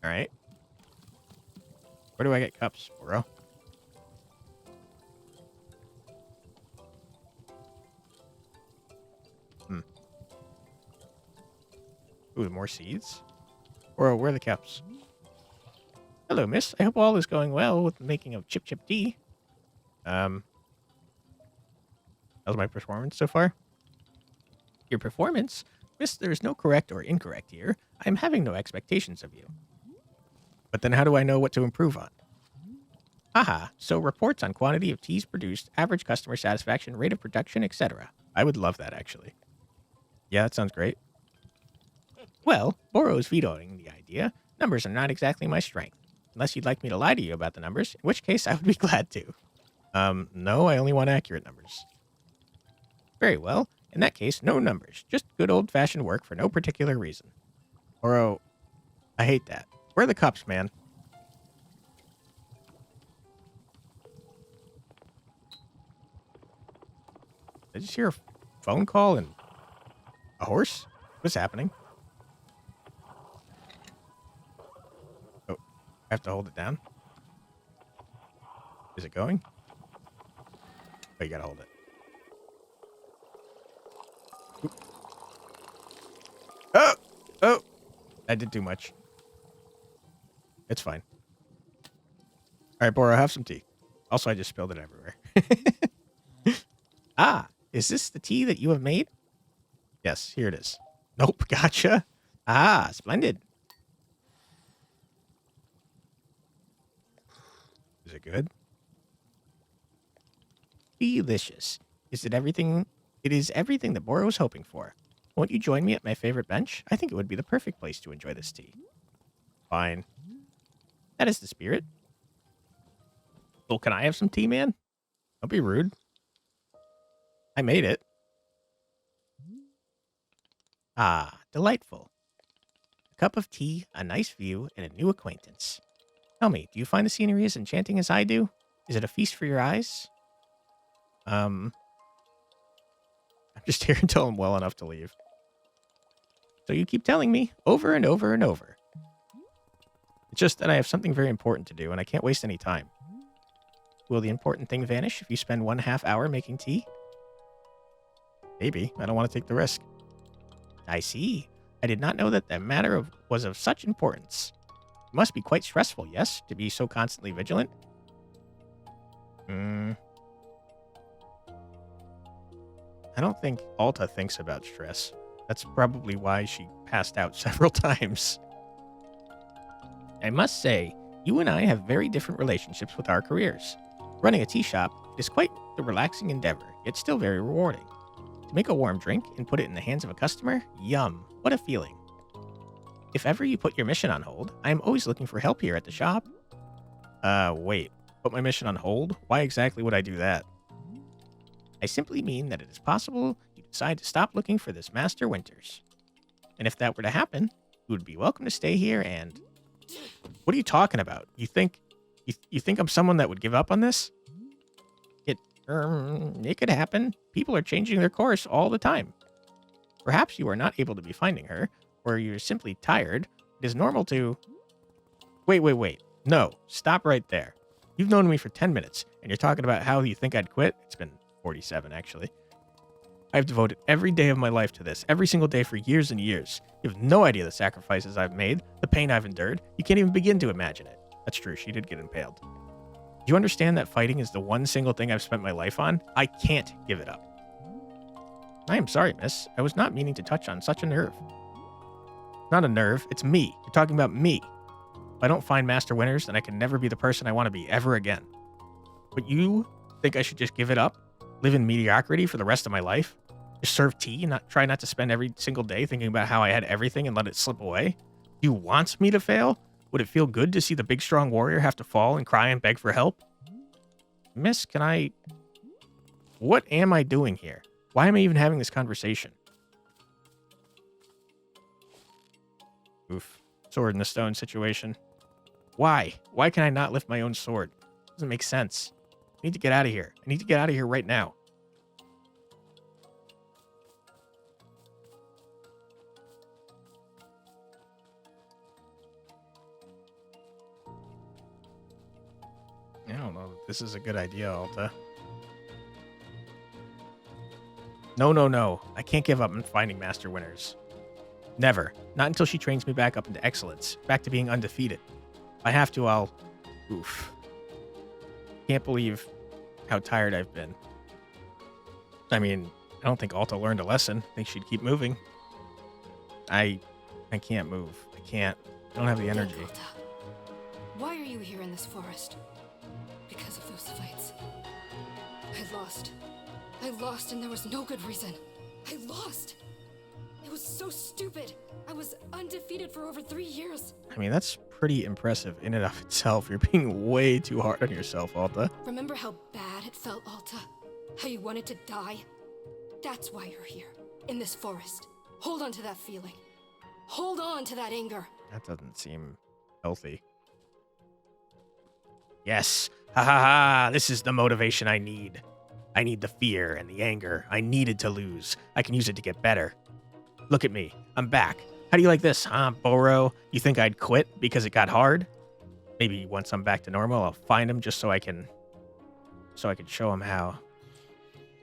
Alright. Where do I get cups, Boro? Ooh, more seeds? Or where are the cups? Hello, miss. I hope all is going well with the making of chip tea. How's my performance so far? Your performance? Miss, there is no correct or incorrect here. I am having no expectations of you. But then how do I know what to improve on? Haha, so reports on quantity of teas produced, average customer satisfaction, rate of production, etc. I would love that, actually. Yeah, that sounds great. Well, Boro is vetoing the idea. Numbers are not exactly my strength. Unless you'd like me to lie to you about the numbers, in which case I would be glad to. No, I only want accurate numbers. Very well. In that case, no numbers. Just good old-fashioned work for no particular reason. Boro, I hate that. Where are the cups, man? Did I just hear a phone call and a horse? What's happening? Oh, I have to hold it down. Is it going? Oh, you gotta hold it. Oop. Oh! Oh! I did too much. It's fine. All right, Boro, have some tea. Also, I just spilled it everywhere. Ah, is this the tea that you have made? Yes, here it is. Nope, gotcha. Ah, splendid. Is it good? Delicious. Is it everything? It is everything that Boro was hoping for. Won't you join me at my favorite bench? I think it would be the perfect place to enjoy this tea. Fine. That is the spirit. Well, can I have some tea, man? Don't be rude. I made it. Ah, delightful. A cup of tea, a nice view, and a new acquaintance. Tell me, do you find the scenery as enchanting as I do? Is it a feast for your eyes? I'm just here until I'm well enough to leave. So you keep telling me over and over and over. It's just that I have something very important to do, and I can't waste any time. Will the important thing vanish if you spend 1/2 hour making tea? Maybe. I don't want to take the risk. I see. I did not know that the matter was of such importance. It must be quite stressful, yes, to be so constantly vigilant? I don't think Alta thinks about stress. That's probably why she passed out several times. I must say, you and I have very different relationships with our careers. Running a tea shop is quite a relaxing endeavor, yet still very rewarding. To make a warm drink and put it in the hands of a customer, yum, what a feeling. If ever you put your mission on hold, I am always looking for help here at the shop. Wait, put my mission on hold? Why exactly would I do that? I simply mean that it is possible you decide to stop looking for this Master Winters. And if that were to happen, you would be welcome to stay here and... What are you talking about? You think I'm someone that would give up on this? It could happen. People are changing their course all the time. Perhaps you are not able to be finding her, or you're simply tired. It is normal to... Wait. No, stop right there. You've known me for 10 minutes, and you're talking about how you think I'd quit? It's been 47, actually. I've devoted every day of my life to this, every single day for years and years. You have no idea the sacrifices I've made, the pain I've endured. You can't even begin to imagine it. That's true, she did get impaled. Do you understand that fighting is the one single thing I've spent my life on? I can't give it up. I am sorry, miss. I was not meaning to touch on such a nerve. Not a nerve, it's me. You're talking about me. If I don't find Master Winners, then I can never be the person I want to be ever again. But you think I should just give it up? Live in mediocrity for the rest of my life? Just serve tea and try not to spend every single day thinking about how I had everything and let it slip away? Do you want me to fail? Would it feel good to see the big strong warrior have to fall and cry and beg for help? Miss, can I... What am I doing here? Why am I even having this conversation? Oof. Sword in the stone situation. Why? Why can I not lift my own sword? Doesn't make sense. I need to get out of here. I need to get out of here right now. I don't know if this is a good idea, Alta. No. I can't give up on finding Master Winners. Never. Not until she trains me back up into excellence. Back to being undefeated. If I have to, I'll... Oof. Can't believe how tired I've been. I mean, I don't think Alta learned a lesson. I think she'd keep moving. I can't move. I can't. I don't have the energy. Alta, why are you here in this forest? Because of those fights. I lost and there was no good reason. I lost. It was so stupid. I was undefeated for over 3 years. I mean, that's pretty impressive in and of itself. You're being way too hard on yourself, Alta. Remember how bad it felt, Alta? How you wanted to die? That's why you're here, in this forest. Hold on to that feeling. Hold on to that anger. That doesn't seem healthy. Yes. Ha ha ha. This is the motivation I need. I need the fear and the anger. I needed to lose. I can use it to get better. Look at me. I'm back. How do you like this, huh, Boro? You think I'd quit because it got hard? Maybe once I'm back to normal, I'll find him just so I can show him how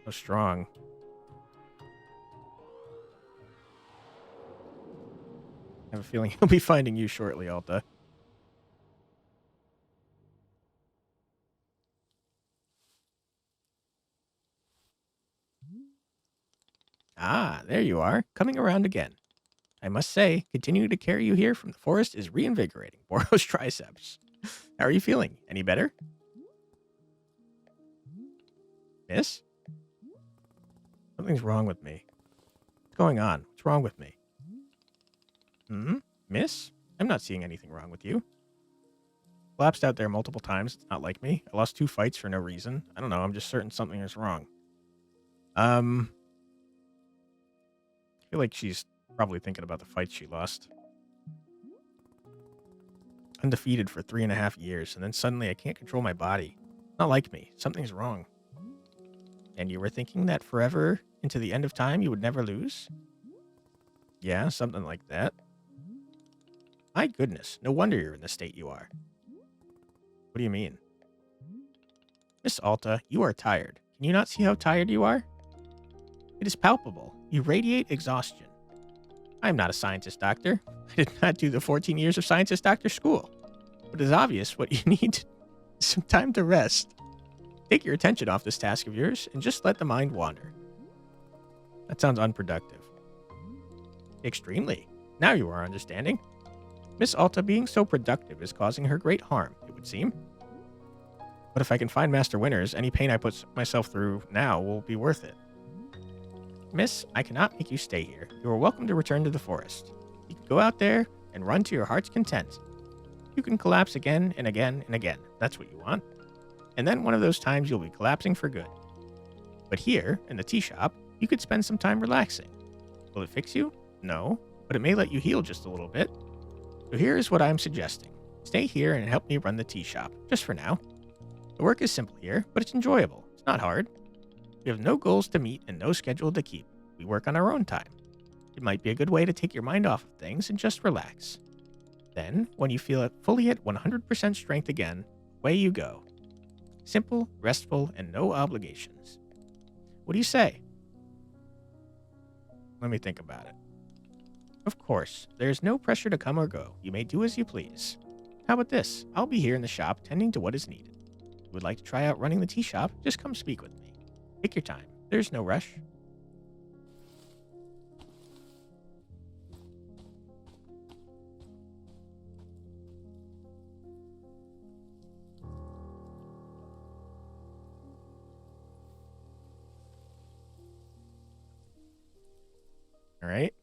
So strong. I have a feeling he'll be finding you shortly, Alta. Ah, there you are, coming around again. I must say, continuing to carry you here from the forest is reinvigorating Boro's triceps. How are you feeling? Any better? Miss? Something's wrong with me. What's going on? What's wrong with me? Miss? I'm not seeing anything wrong with you. Collapsed out there multiple times. It's not like me. I lost 2 fights for no reason. I don't know. I'm just certain something is wrong. I feel like she's probably thinking about the fights she lost. Undefeated for 3.5 years, and then suddenly I can't control my body. Not like me. Something's wrong. And you were thinking that forever into the end of time you would never lose? Yeah, something like that. My goodness, no wonder you're in the state you are. What do you mean? Miss Alta, you are tired. Can you not see how tired you are? It is palpable. You radiate exhaustion. I am not a scientist doctor. I did not do the 14 years of scientist doctor school. But it is obvious what you need is some time to rest. Take your attention off this task of yours and just let the mind wander. That sounds unproductive. Extremely. Now you are understanding. Miss Alta being so productive is causing her great harm, it would seem. But if I can find Master Winners, any pain I put myself through now will be worth it. Miss, I cannot make you stay here. You are welcome to return to the forest. You can go out there and run to your heart's content. You can collapse again and again and again. That's what you want. And then one of those times you'll be collapsing for good. But here, in the tea shop, you could spend some time relaxing. Will it fix you? No, but it may let you heal just a little bit. So here is what I'm suggesting. Stay here and help me run the tea shop, just for now. The work is simple here, but it's enjoyable. It's not hard. We have no goals to meet and no schedule to keep. We work on our own time. It might be a good way to take your mind off of things and just relax. Then, when you feel it fully at 100% strength again, away you go. Simple, restful, and no obligations. What do you say? Let me think about it. Of course, there is no pressure to come or go. You may do as you please. How about this? I'll be here in the shop tending to what is needed. If you would like to try out running the tea shop, just come speak with me. Take your time. There's no rush. All right.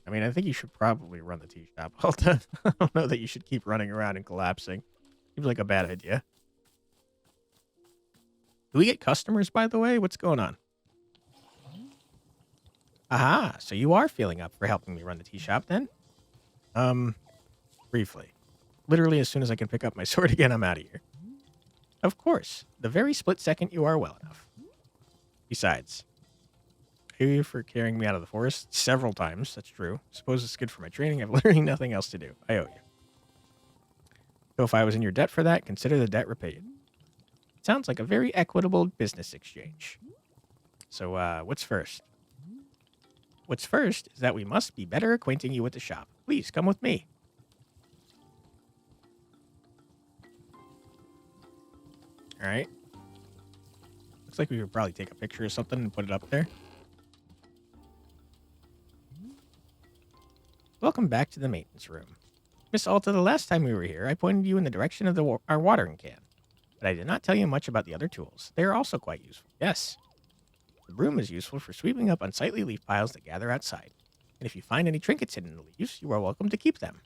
I mean, I think you should probably run the tea shop all the time. I don't know that you should keep running around and collapsing. Seems like a bad idea. Do we get customers, by the way? What's going on? Aha, so you are feeling up for helping me run the tea shop then? Briefly. Literally as soon as I can pick up my sword again, I'm out of here. Of course, the very split second you are well enough. Besides, I owe you for carrying me out of the forest several times, that's true. Suppose it's good for my training, I've literally nothing else to do. I owe you. So if I was in your debt for that, consider the debt repaid. Sounds like a very equitable business exchange. So, what's first? What's first is that we must be better acquainting you with the shop. Please, come with me. Alright. Looks like we could probably take a picture or something and put it up there. Welcome back to the maintenance room. Miss Alta, the last time we were here, I pointed you in the direction of our watering can. But I did not tell you much about the other tools. They are also quite useful. Yes. The broom is useful for sweeping up unsightly leaf piles that gather outside. And if you find any trinkets hidden in the leaves, you are welcome to keep them.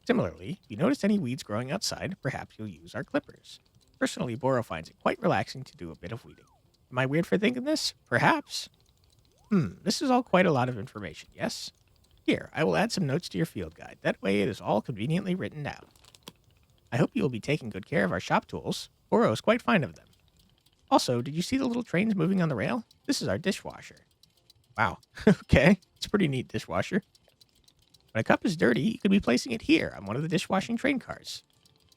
Similarly, if you notice any weeds growing outside, perhaps you'll use our clippers. Personally, Boro finds it quite relaxing to do a bit of weeding. Am I weird for thinking this? Perhaps. This is all quite a lot of information, yes? Here, I will add some notes to your field guide. That way it is all conveniently written down. I hope you will be taking good care of our shop tools. Boro is quite fond of them. Also, did you see the little trains moving on the rail? This is our dishwasher. Wow. Okay. It's a pretty neat dishwasher. When a cup is dirty, you could be placing it here on one of the dishwashing train cars.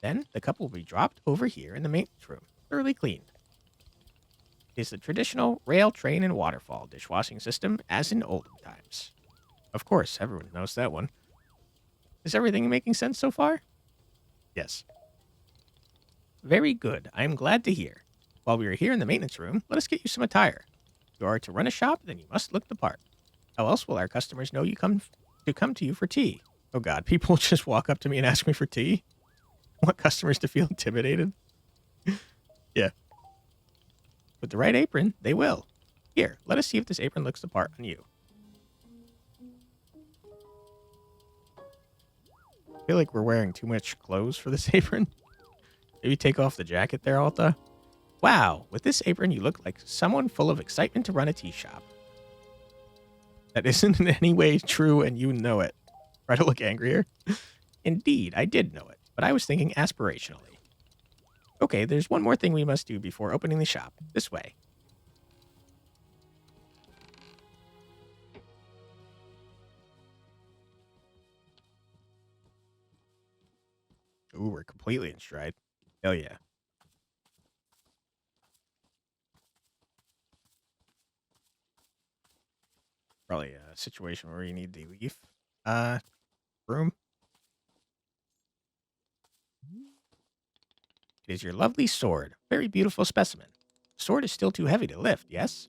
Then, the cup will be dropped over here in the maintenance room, thoroughly cleaned. Is the traditional rail, train, and waterfall dishwashing system as in olden times. Of course, everyone knows that one. Is everything making sense so far? Yes. Very good. I am glad to hear. While we are here in the maintenance room, let us get you some attire. If you are to run a shop, then you must look the part. How else will our customers know you come to you for tea? Oh God, people just walk up to me and ask me for tea? I want customers to feel intimidated? Yeah. With the right apron, they will. Here, let us see if this apron looks the part on you. I feel like we're wearing too much clothes for this apron. Maybe take off the jacket there, Alta. Wow, with this apron, you look like someone full of excitement to run a tea shop. That isn't in any way true, and you know it. Try to look angrier. Indeed, I did know it, but I was thinking aspirationally. Okay, there's one more thing we must do before opening the shop. This way. Ooh, we're completely in stride. Hell yeah. Probably a situation where you need the leaf room. It is your lovely sword. Very beautiful specimen. The sword is still too heavy to lift, yes?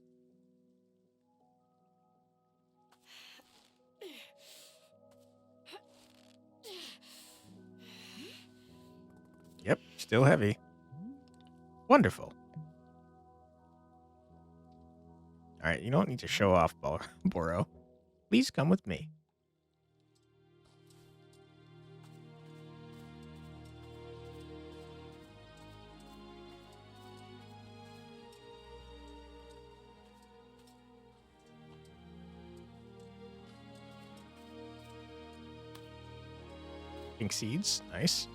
Yep, still heavy. Wonderful. All right, you don't need to show off, Boro. Please come with me. Pink seeds, nice.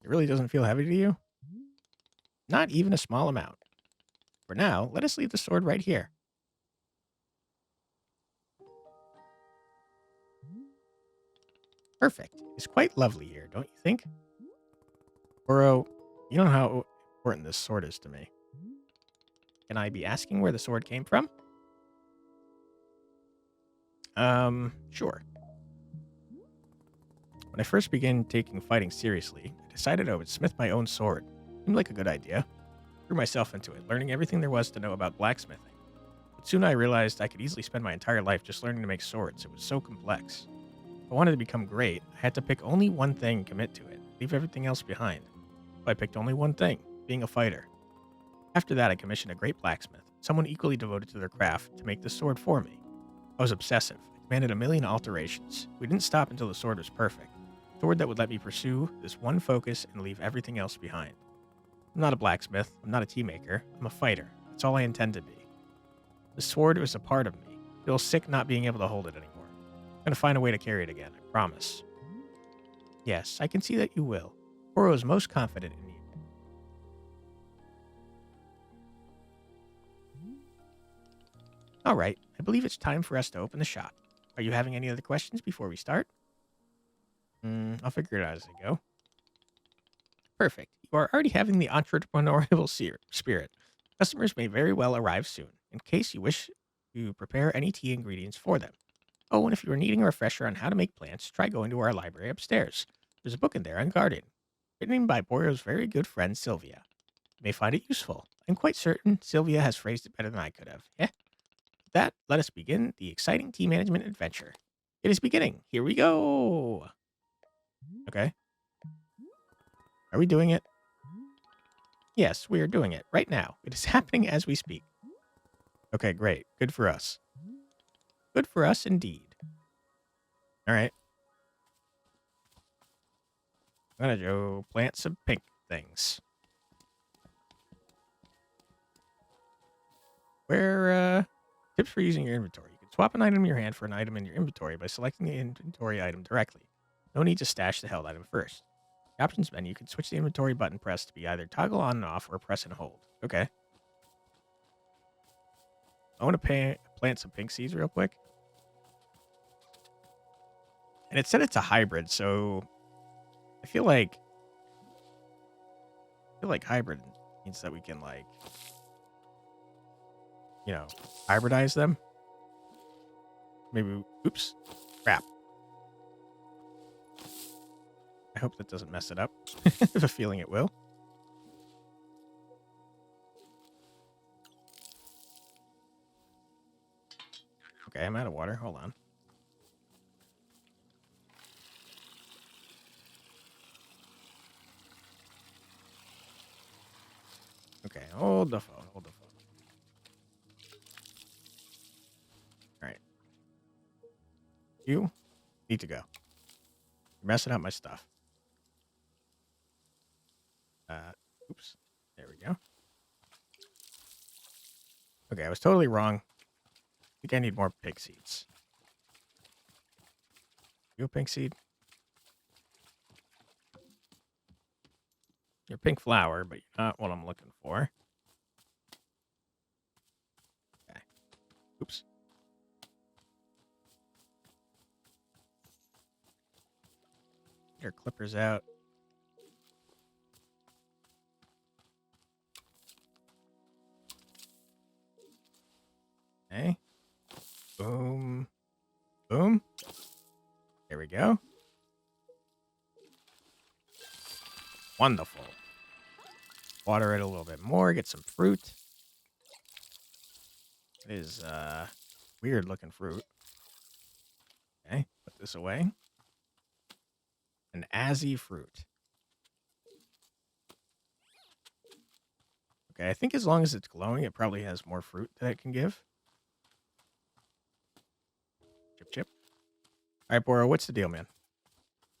It really doesn't feel heavy to you? Not even a small amount. For now, let us leave the sword right here. Perfect. It's quite lovely here, don't you think? Boro, you know how important this sword is to me. Can I be asking where the sword came from? Sure. When I first began taking fighting seriously, I decided I would smith my own sword. Seemed like a good idea. Threw myself into it, learning everything there was to know about blacksmithing. But soon I realized I could easily spend my entire life just learning to make swords. It was so complex. If I wanted to become great, I had to pick only one thing and commit to it, leave everything else behind. So I picked only one thing, being a fighter. After that, I commissioned a great blacksmith, someone equally devoted to their craft, to make the sword for me. I was obsessive. I demanded a million alterations. We didn't stop until the sword was perfect. A sword that would let me pursue this one focus and leave everything else behind. I'm not a blacksmith. I'm not a tea maker. I'm a fighter. That's all I intend to be. The sword was a part of me. I feel sick not being able to hold it anymore. I'm going to find a way to carry it again, I promise. Yes, I can see that you will. Boro is most confident in you. All right, I believe it's time for us to open the shop. Are you having any other questions before we start? I'll figure it out as I go. Perfect. You are already having the entrepreneurial spirit. Customers may very well arrive soon, in case you wish to prepare any tea ingredients for them. Oh, and if you are needing a refresher on how to make plants, try going to our library upstairs. There's a book in there on gardening, written by Boro's very good friend Sylvia. You may find it useful. I'm quite certain Sylvia has phrased it better than I could have. Yeah? With that, let us begin the exciting tea management adventure. It is beginning. Here we go. Okay. Are we doing it? Yes, we are doing it right now. It is happening as we speak. Okay, great. Good for us. Good for us indeed. All right. I'm going to go plant some pink things. Tips for using your inventory. You can swap an item in your hand for an item in your inventory by selecting the inventory item directly. No need to stash the held item first. In the options menu, you can switch the inventory button press to be either toggle on and off or press and hold. Okay. I want to plant some pink seeds real quick. And it said it's a hybrid, so I feel like hybrid means that we can, like, you know, hybridize them. Maybe, oops, crap. I hope that doesn't mess it up. I have a feeling it will. Okay, I'm out of water. Hold on. Okay, hold the phone. Hold the phone. All right. You need to go. You're messing up my stuff. Oops. There we go. Okay, I was totally wrong. I think I need more pink seeds. You a pink seed? You're a pink flower, but you're not what I'm looking for. Okay. Oops. Get our clippers out. Okay. Boom. Boom. There we go. Wonderful. Water it a little bit more. Get some fruit. It is weird looking fruit. Okay. Put this away. An azzy fruit. Okay. I think as long as it's glowing, it probably has more fruit that it can give. Chip, chip. All right, Boro, what's the deal, man?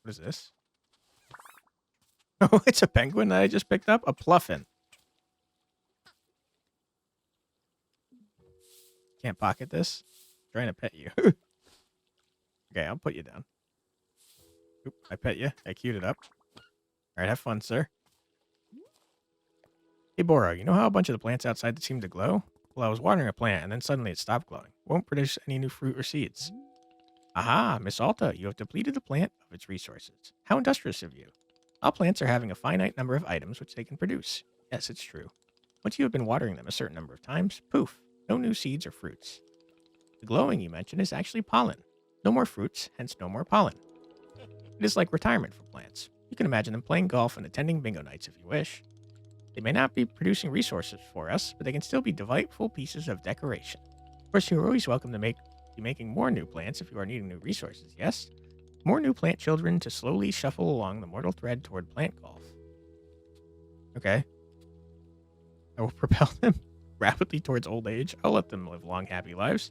What is this? Oh, it's a penguin that I just picked up? A pluffin. Can't pocket this? I'm trying to pet you. Okay, I'll put you down. Oop, I pet you. I queued it up. All right, have fun, sir. Hey, Boro, you know how a bunch of the plants outside seem to glow? Well, I was watering a plant, and then suddenly it stopped glowing. Won't produce any new fruit or seeds. Aha, Miss Alta, you have depleted the plant of its resources. How industrious of you. All plants are having a finite number of items which they can produce. Yes, it's true. Once you have been watering them a certain number of times, poof, no new seeds or fruits. The glowing you mentioned is actually pollen. No more fruits, hence no more pollen. It is like retirement for plants. You can imagine them playing golf and attending bingo nights if you wish. They may not be producing resources for us, but they can still be delightful pieces of decoration. Of course, you are always welcome to be making more new plants if you are needing new resources, yes? More new plant children to slowly shuffle along the mortal thread toward plant golf. Okay. I will propel them rapidly towards old age. I'll let them live long, happy lives.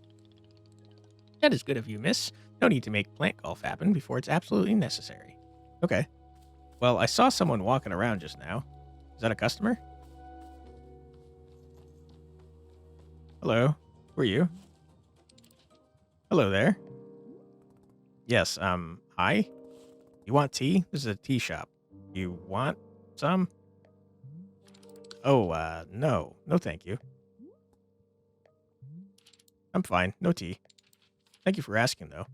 That is good of you, miss. No need to make plant golf happen before it's absolutely necessary. Okay. Well, I saw someone walking around just now. Is that a customer? Hello. Who are you? Hello there. Yes, hi? You want tea? This is a tea shop. You want some? Oh, no. No, thank you. I'm fine. No tea. Thank you for asking, though.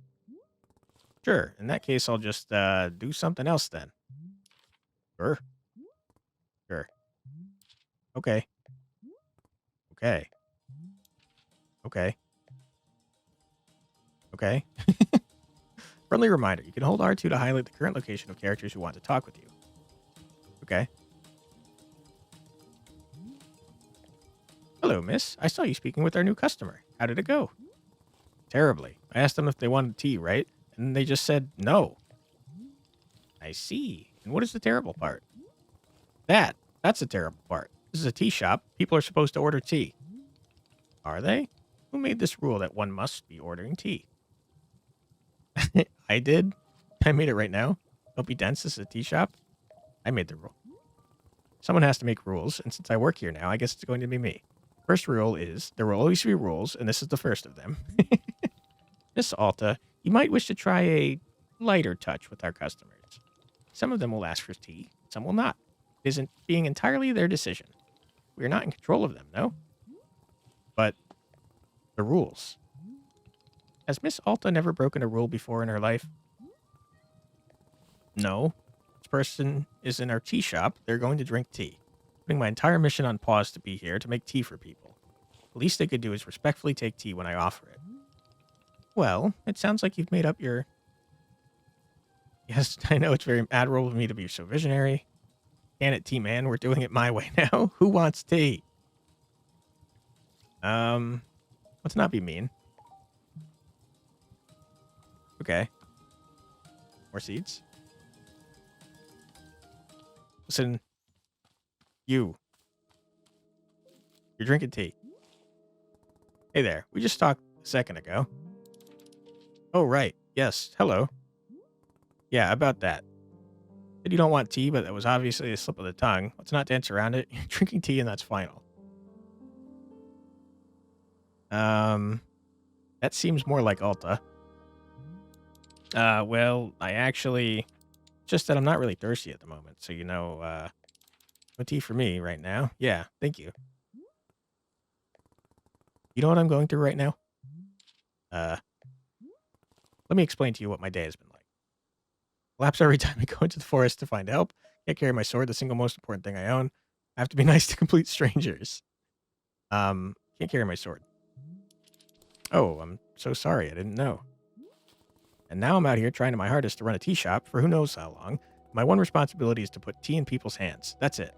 Sure. In that case, I'll just, do something else then. Sure. Sure. Okay. Okay. Okay. Okay. Friendly reminder, you can hold R2 to highlight the current location of characters who want to talk with you. Okay. Hello, miss. I saw you speaking with our new customer. How did it go? Terribly. I asked them if they wanted tea, right? And they just said no. I see. And what is the terrible part? That's the terrible part. This is a tea shop. People are supposed to order tea. Are they? Who made this rule that one must be ordering tea? I did. I made it right now. Don't be dense. This is a tea shop. I made the rule. Someone has to make rules, and since I work here now, I guess it's going to be me. First rule is, there will always be rules, and this is the first of them. Miss Alta, you might wish to try a lighter touch with our customers. Some of them will ask for tea, some will not. It isn't being entirely their decision. We are not in control of them, no? But The rules. Has Miss Alta never broken a rule before in her life? No. This person is in our tea shop. They're going to drink tea. Putting my entire mission on pause to be here to make tea for people. The least they could do is respectfully take tea when I offer it. Well, it sounds like you've made up your... Yes, I know it's very admirable of me to be so visionary. Can it, tea man? We're doing it my way now. Who wants tea? Let's not be mean. Okay. More seeds. Listen. You're drinking tea. Hey there. We just talked a second ago. Oh, right. Yes. Hello. Yeah, about that. Said you don't want tea, but that was obviously a slip of the tongue. Let's not dance around it. You're drinking tea and that's final. That seems more like Alta. Well, I actually... Just that I'm not really thirsty at the moment, so no tea for me right now. Yeah, thank you. You know what I'm going through right now? Let me explain to you what my day has been like. Laps every time I go into the forest to find help. Can't carry my sword, the single most important thing I own. I have to be nice to complete strangers. Can't carry my sword. Oh, I'm so sorry. I didn't know. And now I'm out here trying my hardest to run a tea shop for who knows how long. My one responsibility is to put tea in people's hands. That's it.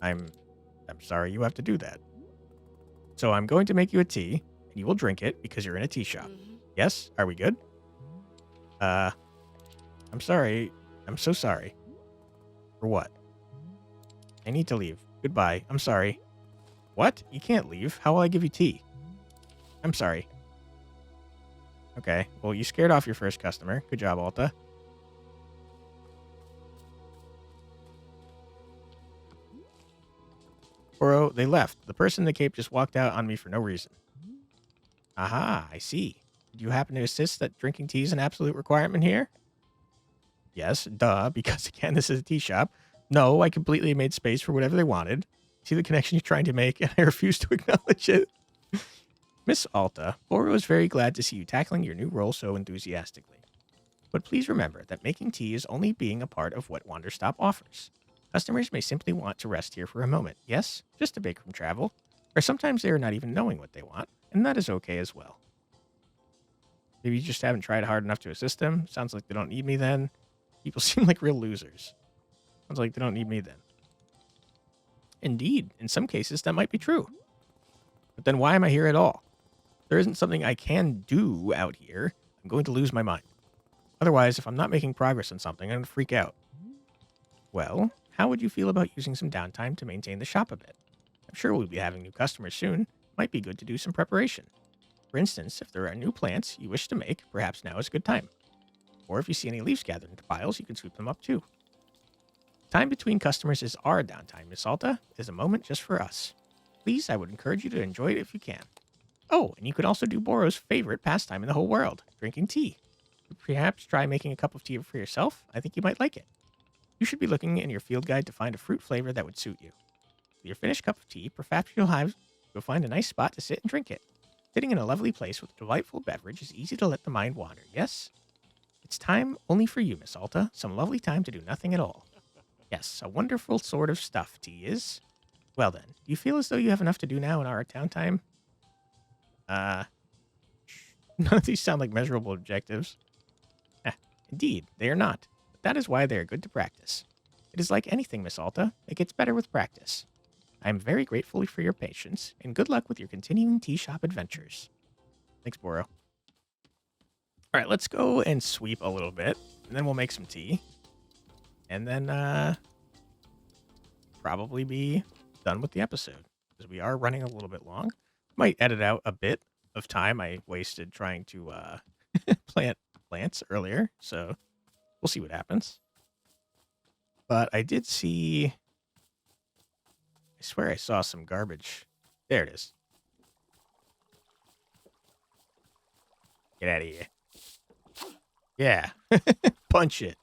I'm sorry you have to do that. So I'm going to make you a tea, and you will drink it because you're in a tea shop. Yes? Are we good? I'm sorry. I'm so sorry. For what? I need to leave. Goodbye. I'm sorry. What? You can't leave. How will I give you tea? I'm sorry. Okay. Well, you scared off your first customer. Good job, Alta. Boro, they left. The person in the cape just walked out on me for no reason. Aha, I see. Do you happen to insist that drinking tea is an absolute requirement here? Yes, duh, because again, this is a tea shop. No, I completely made space for whatever they wanted. See the connection you're trying to make, and I refuse to acknowledge it. Miss Alta, Boro is very glad to see you tackling your new role so enthusiastically. But please remember that making tea is only being a part of what Wanderstop offers. Customers may simply want to rest here for a moment, yes, just a break from travel, or sometimes they are not even knowing what they want, and that is okay as well. Maybe you just haven't tried hard enough to assist them. Sounds like they don't need me then. People seem like real losers. Sounds like they don't need me then. Indeed, in some cases that might be true. But then why am I here at all? There isn't something I can do out here. I'm going to lose my mind. Otherwise, if I'm not making progress on something, I'm going to freak out. Well, how would you feel about using some downtime to maintain the shop a bit? I'm sure we'll be having new customers soon. Might be good to do some preparation. For instance, if there are new plants you wish to make, perhaps now is a good time. Or if you see any leaves gathered into piles, you can sweep them up too. Time between customers is our downtime, Miss Alta. It is a moment just for us. Please, I would encourage you to enjoy it if you can. Oh, and you could also do Boro's favorite pastime in the whole world, drinking tea. Perhaps try making a cup of tea for yourself. I think you might like it. You should be looking in your field guide to find a fruit flavor that would suit you. With your finished cup of tea, perhaps you'll find a nice spot to sit and drink it. Sitting in a lovely place with a delightful beverage is easy to let the mind wander, yes? It's time only for you, Miss Alta. Some lovely time to do nothing at all. Yes, a wonderful sort of stuff tea is. Well then, do you feel as though you have enough to do now in our downtime? None of these sound like measurable objectives. Indeed, they are not. But that is why they are good to practice. It is like anything, Miss Alta. It gets better with practice. I am very grateful for your patience, and good luck with your continuing tea shop adventures. Thanks, Boro. All right, let's go and sweep a little bit, and then we'll make some tea. And then, probably be done with the episode, because we are running a little bit long. Might edit out a bit of time I wasted trying to plant plants earlier, so we'll see what happens. But I did see... I swear I saw some garbage. There it is. Get out of here. Yeah. Punch it.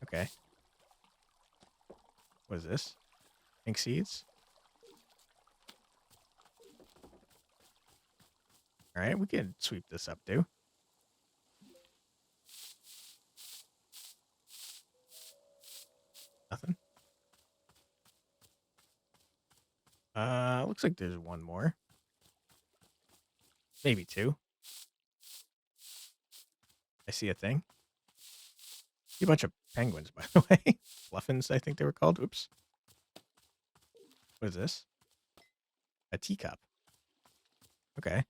Okay. What is this? Pink seeds. All right, we can sweep this up too. Nothing. Looks like there's one more. Maybe two. I see a thing. See a bunch of penguins, by the way. Fluffins, I think they were called. Oops. What is this? A teacup. Okay.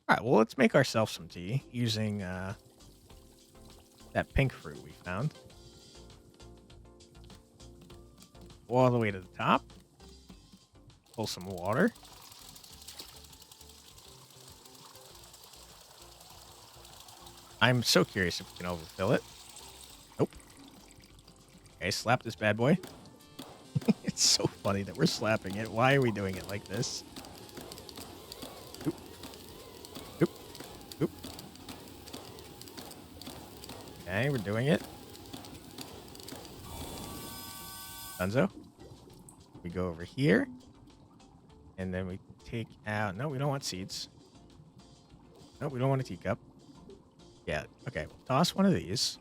All right, well, let's make ourselves some tea using that pink fruit we found. Go all the way to the top. Pull some water. I'm so curious if we can overfill it. Nope. Okay, slap this bad boy. It's so funny that we're slapping it. Why are we doing it like this? Oop. Oop. Oop. Okay, we're doing it. Dunzo. We go over here. And then we take out... No, we don't want seeds. No, we don't want a teacup. Yeah, okay. We'll toss one of these.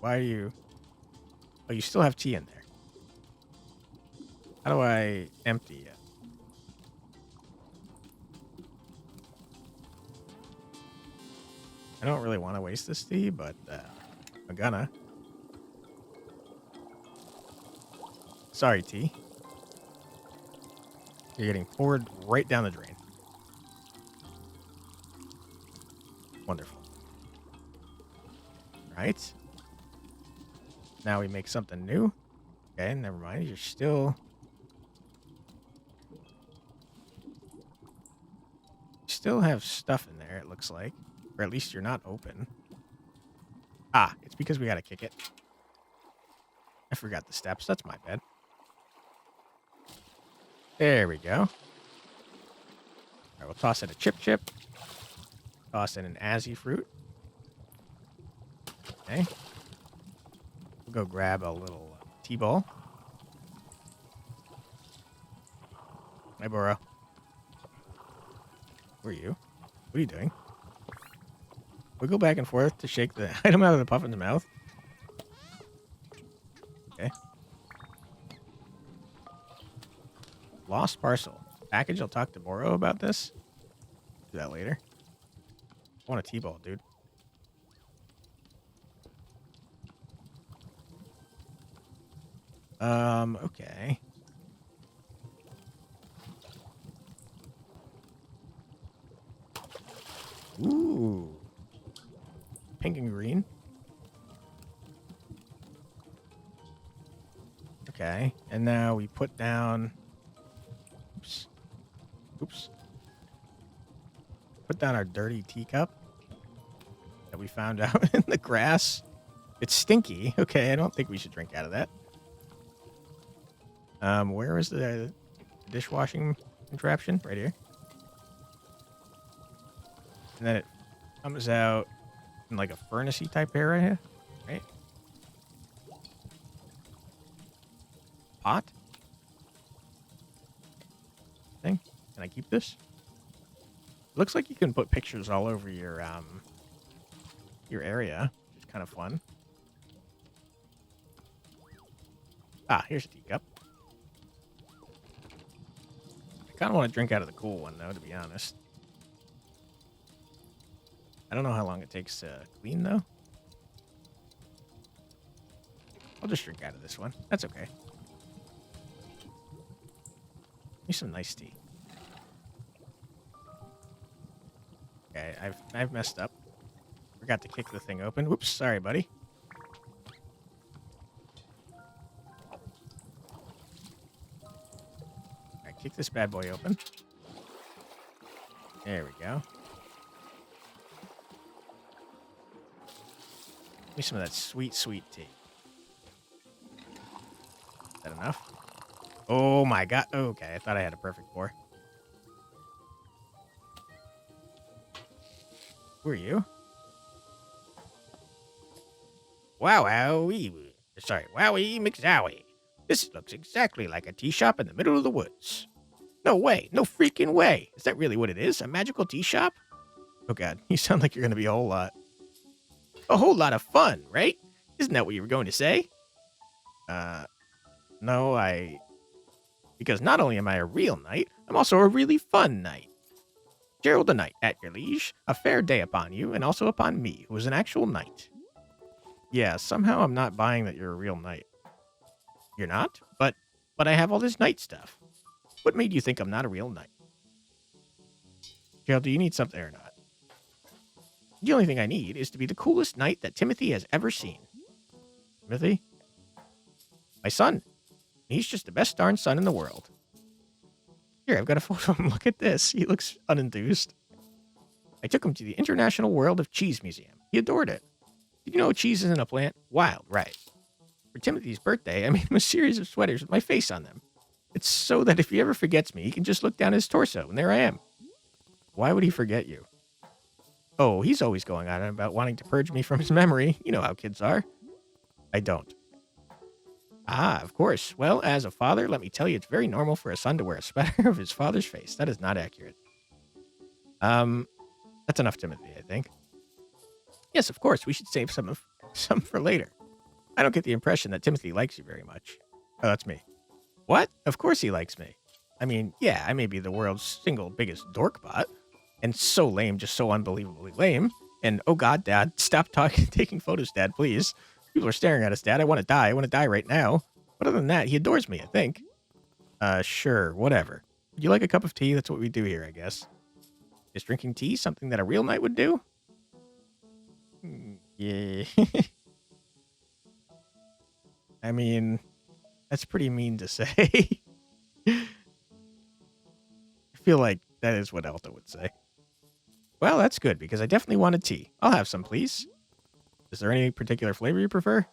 Why are you... Oh, you still have tea in there. How do I empty it? I don't really want to waste this tea, but I'm gonna. Sorry, tea. You're getting poured right down the drain. Wonderful. Right. Now we make something new. Okay, never mind. You're still... Still have stuff in there, it looks like. Or at least you're not open. Ah, it's because we gotta kick it. I forgot the steps. That's my bad. There we go. All right, we'll toss in a chip. Toss in an Azzy fruit. Okay. We'll go grab a little T-ball. Hi, Boro. Who are you? What are you doing? We go back and forth to shake the item out of the puffin's mouth. Okay. Lost parcel. Package, I'll talk to Boro about this. Do that later. I want a T-ball, dude. Okay. Ooh. Pink and green. Okay. And now we put down... Oops. Oops. Put down our dirty teacup that we found out in the grass. It's stinky. Okay, I don't think we should drink out of that. Where is the dishwashing contraption? Right here. And then it comes out in like a furnace-y type area, right? Pot? Thing? Can I keep this? Looks like you can put pictures all over your area, which is kind of fun. Ah, here's a teacup. I kind of want to drink out of the cool one, though, to be honest. I don't know how long it takes to clean, though. I'll just drink out of this one. That's okay. Give me some nice tea. Okay, I've messed up. Forgot to kick the thing open. Whoops, sorry, buddy. Alright, kick this bad boy open. There we go. Give me some of that sweet, sweet tea. Is that enough? Oh my god. Okay, I thought I had a perfect pour. Who are you? Wow, wowee. Sorry, wowie McZowie. This looks exactly like a tea shop in the middle of the woods. No way, no freaking way. Is that really what it is? A magical tea shop? Oh god, you sound like you're going to be a whole lot. A whole lot of fun, right? Isn't that what you were going to say? No, because not only am I a real knight, I'm also a really fun knight. Gerald the Knight, at your liege, a fair day upon you, and also upon me, who is an actual knight. Yeah, somehow I'm not buying that you're a real knight. You're not? But I have all this knight stuff. What made you think I'm not a real knight? Gerald, do you need something or not? The only thing I need is to be the coolest knight that Timothy has ever seen. Timothy? My son. He's just the best darn son in the world. Here, I've got a photo of him. Look at this. He looks unenthused. I took him to the International World of Cheese Museum. He adored it. Did you know cheese isn't a plant? Wild, right? For Timothy's birthday, I made him a series of sweaters with my face on them. It's so that if he ever forgets me, he can just look down his torso, and there I am. Why would he forget you? Oh, he's always going on about wanting to purge me from his memory. You know how kids are. I don't. Ah, of course. Well, as a father, let me tell you, it's very normal for a son to wear a sweater of his father's face. That is not accurate. That's enough, Timothy, I think. Yes, of course, we should save some for later. I don't get the impression that Timothy likes you very much. Oh, that's me. What? Of course he likes me. I mean, yeah, I may be the world's single biggest dorkbot, and so lame, just so unbelievably lame. And oh god, Dad, stop taking photos, Dad, please. People are staring at us, Dad. I want to die. I want to die right now. But other than that, he adores me, I think. Sure, whatever. Would you like a cup of tea? That's what we do here, I guess. Is drinking tea something that a real knight would do? Yeah. I mean, that's pretty mean to say. I feel like that is what Elta would say. Well, that's good, because I definitely want a tea. I'll have some, please. Is there any particular flavor you prefer?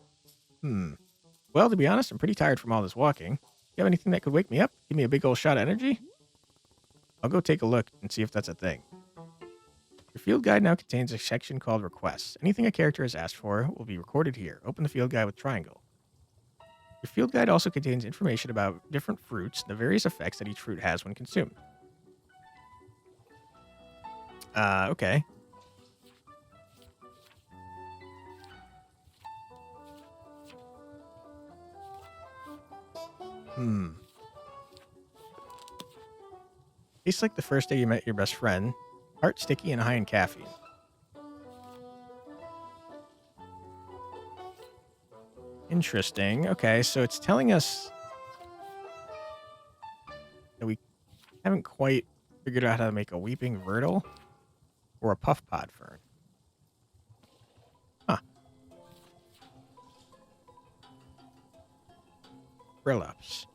Well, to be honest, I'm pretty tired from all this walking. You have anything that could wake me up? Give me a big old shot of energy? I'll go take a look and see if that's a thing. Your field guide now contains a section called Requests. Anything a character has asked for will be recorded here. Open the field guide with triangle. Your field guide also contains information about different fruits and the various effects that each fruit has when consumed. Okay. Tastes like the first day you met your best friend. Tart, sticky, and high in caffeine. Interesting. Okay, so it's telling us that we haven't quite figured out how to make a weeping myrtle or a puff pod fern. Huh. Brillups.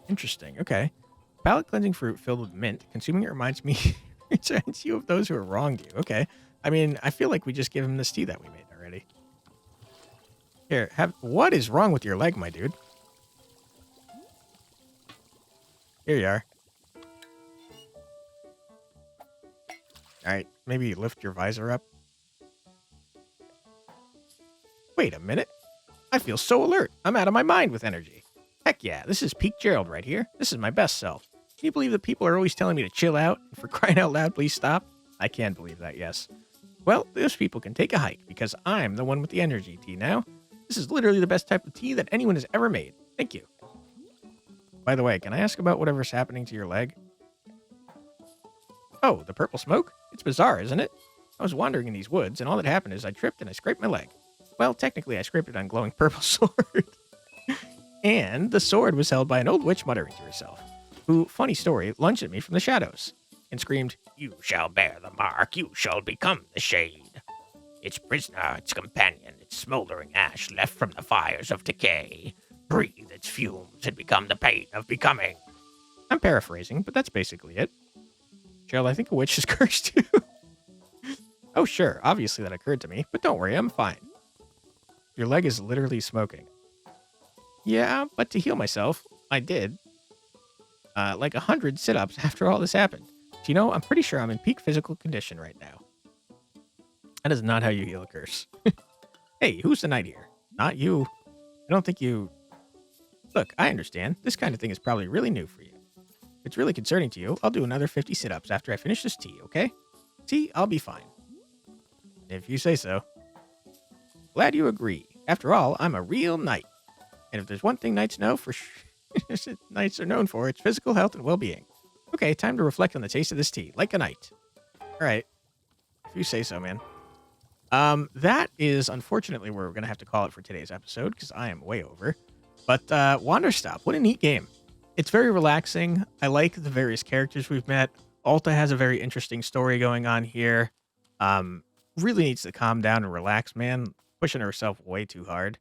Interesting. Okay. Palate cleansing fruit filled with mint. Consuming it reminds you of those who have wronged you. Okay. I mean, I feel like we just gave him this tea that we made already. Here, what is wrong with your leg, my dude? Here you are. Alright, maybe lift your visor up. Wait a minute. I feel so alert. I'm out of my mind with energy. Heck yeah, this is peak Gerald right here. This is my best self. Can you believe that people are always telling me to chill out? And for crying out loud, please stop? I can believe that, yes. Well, those people can take a hike because I'm the one with the energy tea now. This is literally the best type of tea that anyone has ever made. Thank you. By the way, can I ask about whatever's happening to your leg? Oh, the purple smoke? It's bizarre, isn't it? I was wandering in these woods, and all that happened is I tripped and I scraped my leg. Well, technically, I scraped it on glowing purple sword. And the sword was held by an old witch muttering to herself, who, funny story, lunged at me from the shadows and screamed, "You shall bear the mark, you shall become the shade. Its prisoner, its companion, its smoldering ash left from the fires of decay. Breathe its fumes and become the pain of becoming." I'm paraphrasing, but that's basically it. Gerald, I think a witch is cursed too. Oh, sure, obviously that occurred to me, but don't worry, I'm fine. Your leg is literally smoking. Yeah, but to heal myself, I did. Like 100 sit-ups after all this happened. Do you know, I'm pretty sure I'm in peak physical condition right now. That is not how you heal a curse. Hey, who's the knight here? Not you. don't think you... Look, I understand. This kind of thing is probably really new for you. If it's really concerning to you, I'll do another 50 sit-ups after I finish this tea, okay? See, I'll be fine. If you say so. Glad you agree. After all, I'm a real knight. And if there's one thing knights know for knights are known for, it's physical health and well-being. Okay, time to reflect on the taste of this tea, like a knight. All right. If you say so, man. That is unfortunately where we're going to have to call it for today's episode, because I am way over. But Wanderstop, what a neat game. It's very relaxing. I like the various characters we've met. Alta has a very interesting story going on here. Really needs to calm down and relax, man. Pushing herself way too hard.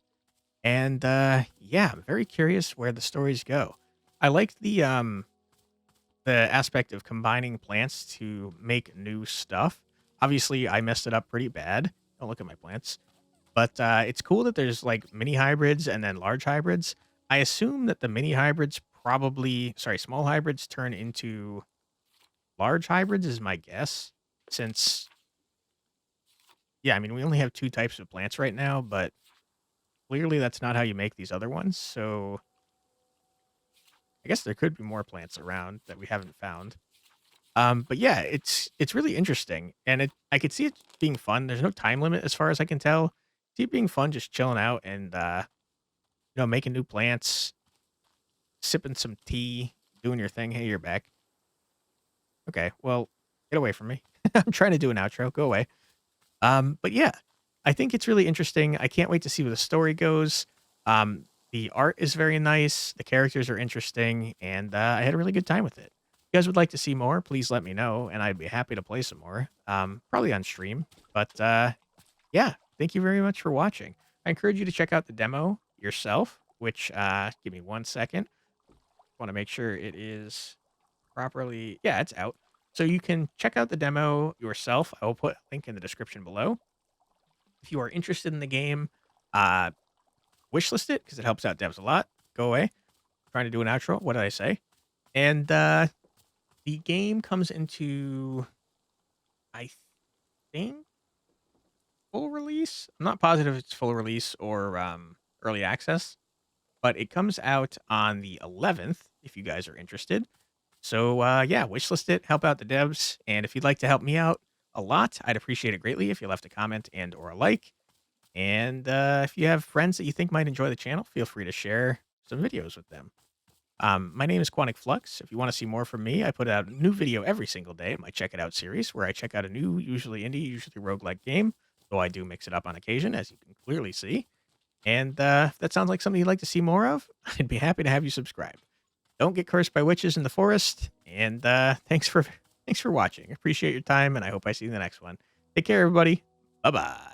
And yeah, I'm very curious where the stories go. I like the aspect of combining plants to make new stuff. Obviously, I messed it up pretty bad. Don't look at my plants. But it's cool that there's like mini hybrids and then large hybrids. I assume that the mini hybrids small hybrids turn into large hybrids is my guess. Since, yeah, I mean, we only have 2 types of plants right now, but clearly that's not how you make these other ones. So I guess there could be more plants around that we haven't found. But yeah, it's really interesting, and I could see it being fun. There's no time limit as far as I can tell. See it being fun, just chilling out and making new plants, sipping some tea, doing your thing. Hey, you're back. Okay, well, get away from me. I'm trying to do an outro. Go away. But yeah, I think it's really interesting. I can't wait to see where the story goes. The art is very nice. The characters are interesting, and I had a really good time with it. If you guys would like to see more, please let me know, and I'd be happy to play some more. Probably on stream. But yeah, thank you very much for watching. I encourage you to check out the demo yourself, which, give me 1 second. Want to make sure it is properly... Yeah, it's out. So you can check out the demo yourself. I will put a link in the description below. If you are interested in the game, wishlist it, because it helps out devs a lot. Go away. Trying to do an outro. What did I say? And the game comes into, I think, full release. I'm not positive if it's full release or early access, but it comes out on the 11th if you guys are interested. So yeah, wishlist it, help out the devs, and if you'd like to help me out a lot, I'd appreciate it greatly if you left a comment and or a like. And if you have friends that you think might enjoy the channel, feel free to share some videos with them. My name is Quantic Flux. If you want to see more from me, I put out a new video every single day in my Check It Out series, where I check out a new, usually indie, usually roguelike game, though I do mix it up on occasion, as you can clearly see. And if that sounds like something you'd like to see more of, I'd be happy to have you subscribe. Don't get cursed by witches in the forest, and thanks for watching. I appreciate your time, and I hope I see you in the next one. Take care, everybody. Bye-bye.